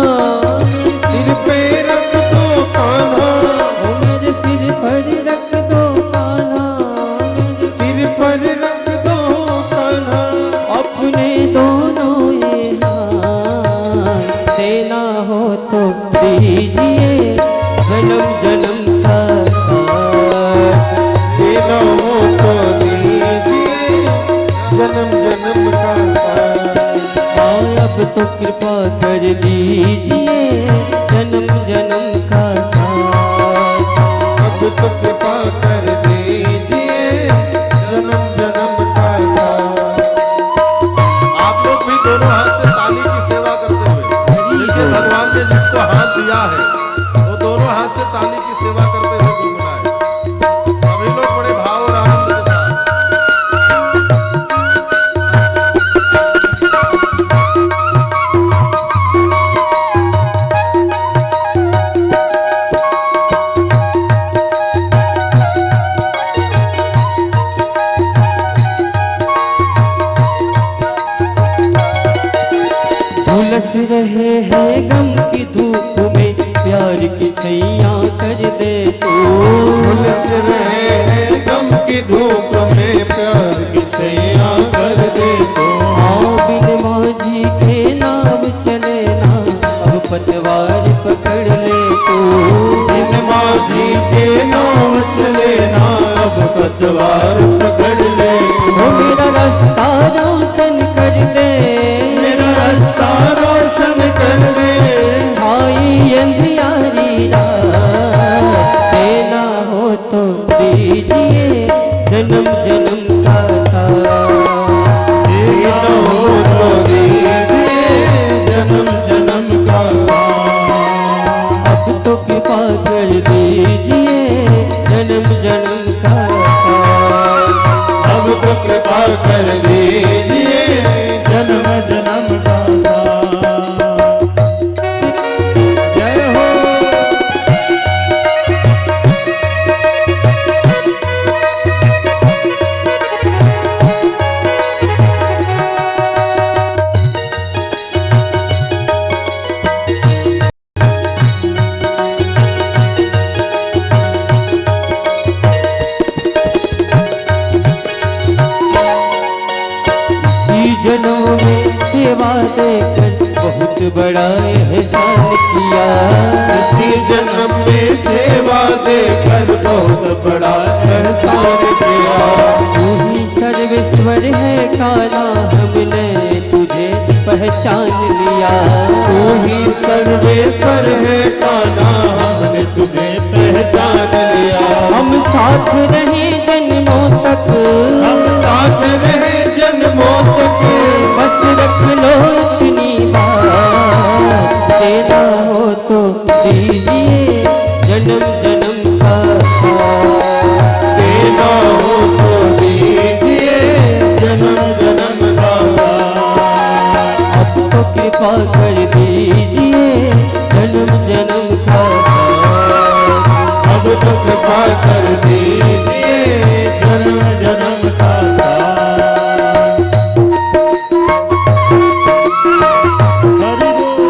S3: सिर पे रख दो कान्हा,
S2: ओ मेरे सिर पर रख दो कान्हा,
S3: सिर पर रख दो कान्हा,
S2: अपने दोनों ये हाथ, देना हो तो दीजिए जन्म जन्म का साथ,
S3: देना हो तो दीजिए जन्म जन्म का साथ।
S2: अब तो कृपा कर दीजिए जन्म जन्म का साथ,
S3: अब तो कृपा कर दीजिए जन्म जन्म का साथ।
S1: आप लोग भी दोनों हाथ से ताली की सेवा करते हुए, देखिए भगवान ने जिसको हाथ दिया है वो दोनों हाथ से ताली की सेवा करते हुए गुनगुनाए। सभी लोग बड़े भाव और आनंद के साथ।
S2: है गम की धूप में प्यार की छैया कर दे तू।
S3: झुलस रहे हैं गम की धूप में प्यार की छैया कर दे तो।
S2: आओ बिन माझी के नाम चले ना अब पतवार पकड़ ले तू।
S3: बिन माझी के नाम चले ना अब पतवार पकड़ ले तो।
S2: वो मेरा रास्ता रोशन कर दे,
S3: मेरा रास्ता रोशन कर दे।
S2: छाई अंधियारी रात देना हो तो दीजिए जन्म जन्म का साथ।
S3: देना हो तो दीजिए जन्म जन्म का साथ।
S2: अब तो कृपा कर दीजिए जन्म जन्म का साथ।
S3: अब तो कृपा कर दीजिए जन्म जन्म का साथ। जय हो।
S2: इसी जन्म में सेवा देकर बहुत बड़ा एहसान किया।
S3: इसी जन्म में सेवा देकर बहुत बड़ा एहसान किया।
S2: तू ही सर्वेश्वर है काला हमने तुझे पहचान लिया।
S3: तू ही सर्वेश्वर है काना हमने तुझे पहचान लिया।
S2: हम साथ रहे जन्मों तक,
S3: हम साथ रहे जन्मों तक।
S2: बस रख लो इतनी बात देना हो तो दीजिए जन्म जन्म का साथ।
S3: देना हो तो दीजिए जन्म जन्म का साथ।
S2: अब तो कृपा कर दीजिए जन्म जन्म का साथ।
S3: अब तो कृपा कर दीजिए जन्म जन्म का साथ। हरि बोल।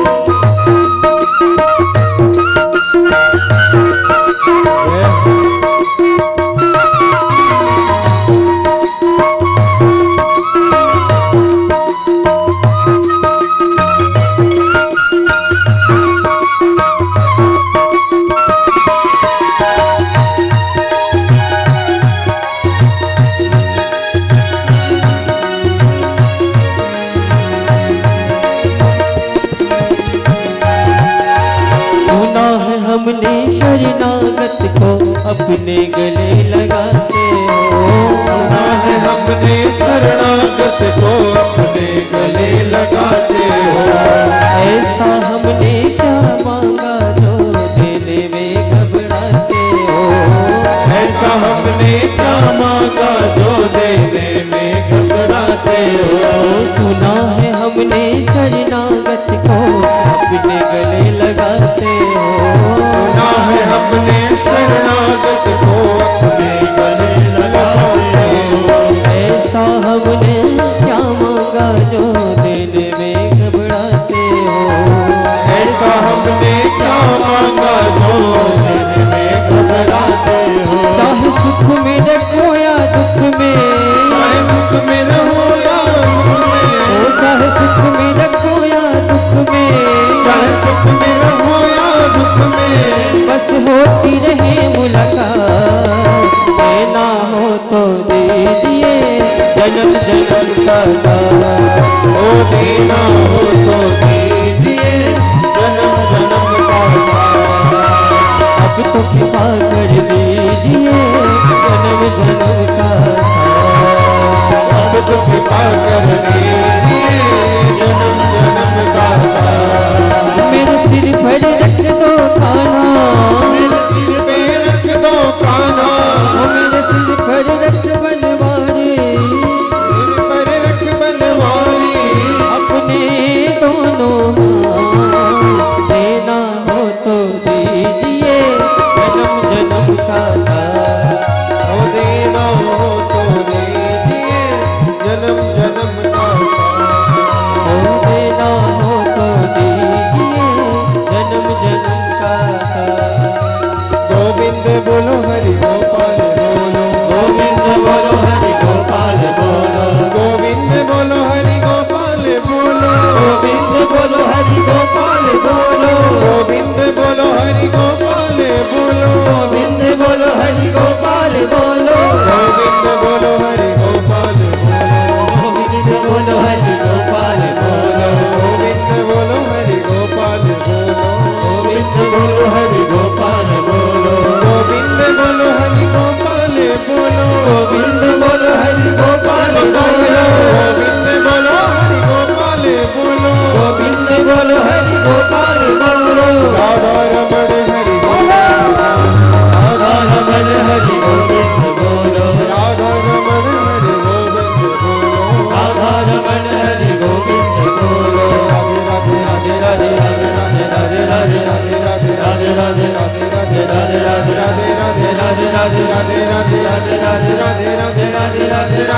S2: सुना है हमने शरणागत को अपने गले लगाते हो।
S3: सुना है हमने शरणागत को अपने गले लगाते हो।
S2: ऐसा हमने क्या मांगा जो देने में घबराते हो।
S3: ऐसा हमने क्या मांगा जो देने में घबराते हो।
S2: सुना है हमने शरणागत को अपने गले लगाते हो।
S3: सुना है हमने शरणागत को अपने गले लगाते हो।
S2: ऐसा हमने क्या मांगा जो देने में घबराते हो।
S3: ऐसा हमने क्या मांगा जो देने में घबराते हो।
S2: चाहे सुख में रखो या दुख में,
S3: चाहे दुख में रहो या सुख में।
S2: ओ चाहे सुख में रखो या दुख में,
S3: चाहे सुख में रहो या दुख में।
S2: बस होती रहे मुलाकात देना हो तो दीजिए जन्म जन्म का साथ।
S3: ओ देना हो तो दीजिए जन्म जन्म का साथ।
S2: अब तो कृपा कर दीजिए जन्म जन्म का साथ।
S3: अब तो कृपा कर दीजिए जन्म जन्म का साथ।
S2: मेरे सिर पर रख दो खाना,
S3: मेरे सिर पे रख दो कान्हा।
S2: ओ मेरे सिर पर रख बनवारी,
S3: सिर पर रख बनवारी।
S2: अपने दोनों हाथ देना हो तो दीजिए जन्म जन्म का साथ।
S3: ओ देना हो तो दीजिए जन्म जन्म का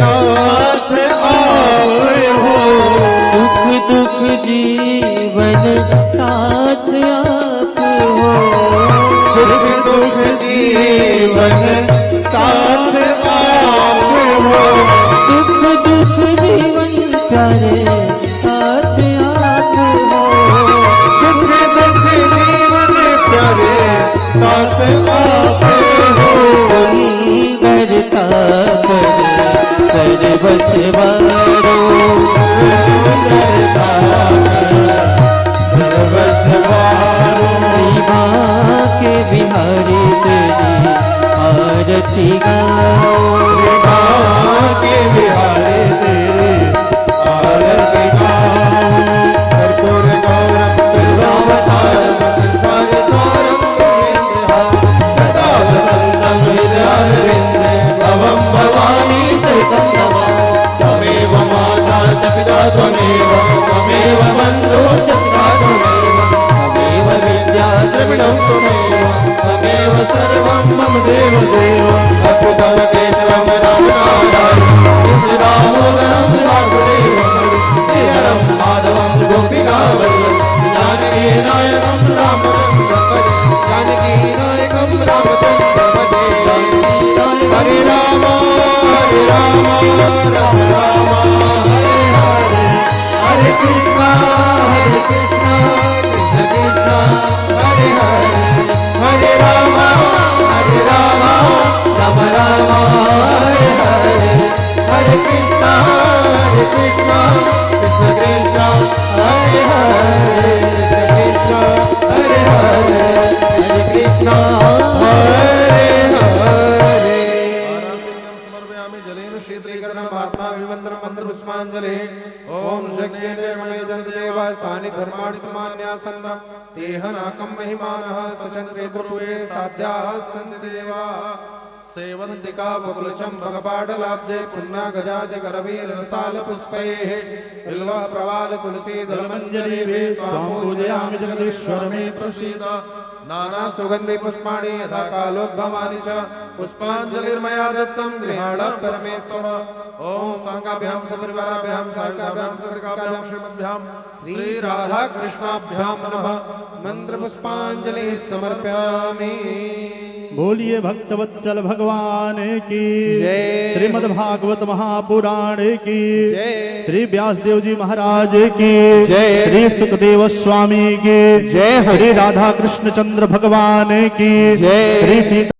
S3: नाथ आए हो।
S2: सुख दुख जीवन साथ आप हो।
S3: सुख दुख जीवन साथ आप हो।
S2: सुख दुख जीवन प्यारे साथ आप हो।
S3: सुख दुख जीवन प्यारे साथ आप हो।
S2: करता कर बसवारो।
S3: करता सर्वसवारो।
S2: माँ के बिहारी तेरी आरती गाओ।
S3: माँ के बिहारी तेरी आरती गाओ। कर्पूर गौरम कृपावतारम सिद्धार सारम सदा वसंतं हृदयारविन्दे भवं भवानी सहितं नमामि। त्वमेव माता च पिता त्वमेव त्वमेव बन्धु च सखा त्वमेव त्वमेव विद्या द्रविणं त्वमेव त्वमेव सर्वं मम देव देव। अच्युतं केशवं राम नारायणं दामोदरं वासुदेवं हरिहरं माधवं गोपिकावल्लभं जानकी नायकं रामचन्द्रं भजे। जानकी नायकं रामचन्द्रं भजे। हरे राम राम राम हरे हरे। हरे कृष्णा कृष्ण कृष्ण हरे हरे। हरे राम राम राम हरे हरे। हरे कृष्णा कृष्ण कृष्ण हरे हरे। कृष्ण हरे हरे। हरे कृष्णा हरे हरे।
S1: समर्पयामि जलेन शीतलीकरणम्
S3: आत्मा विमन्त्रं मन्त्रपुष्पाञ्जलिः। ॐ शक्येन जन्देवा स्थानि धर्माणि प्रमाण्यासन्न तेह नाकं महिमानः सचन्द्रे द्रुवे साध्याः सन्ति देवाः। सेवन्तिका बकुलचम्पकपाटलाब्जे पुन्ना गजादिकरवीररसाल पुष्पैः बिल्वा प्रवाल तुलसी दलमञ्जरीभिः त्वां पूजयामि जगदीश्वर मे प्रसीद। नाना सुगन्धि पुष्पाणि यथा कालोद्भवानि च पुष्पाञ्जलिर्मया दत्तं गृहाण परमेश्वर। ओम सांगाभ्यां सपरिवाराभ्यां सायुधाभ्यां सदकाभ्यां श्रीमद्भ्यां श्री राधा कृष्णाभ्यां नमः मंत्र पुष्पांजलि समर्पयामि।
S4: बोलिए भक्तवत्सल भगवान की
S3: जय।
S4: श्रीमद् भागवत महापुराण की
S3: जय।
S4: श्री व्यासदेव जी महाराज की
S3: जय।
S4: श्री सुखदेव स्वामी की
S3: जय।
S4: श्री राधा कृष्ण चंद्र भगवान की
S3: जय।
S4: श्री सीता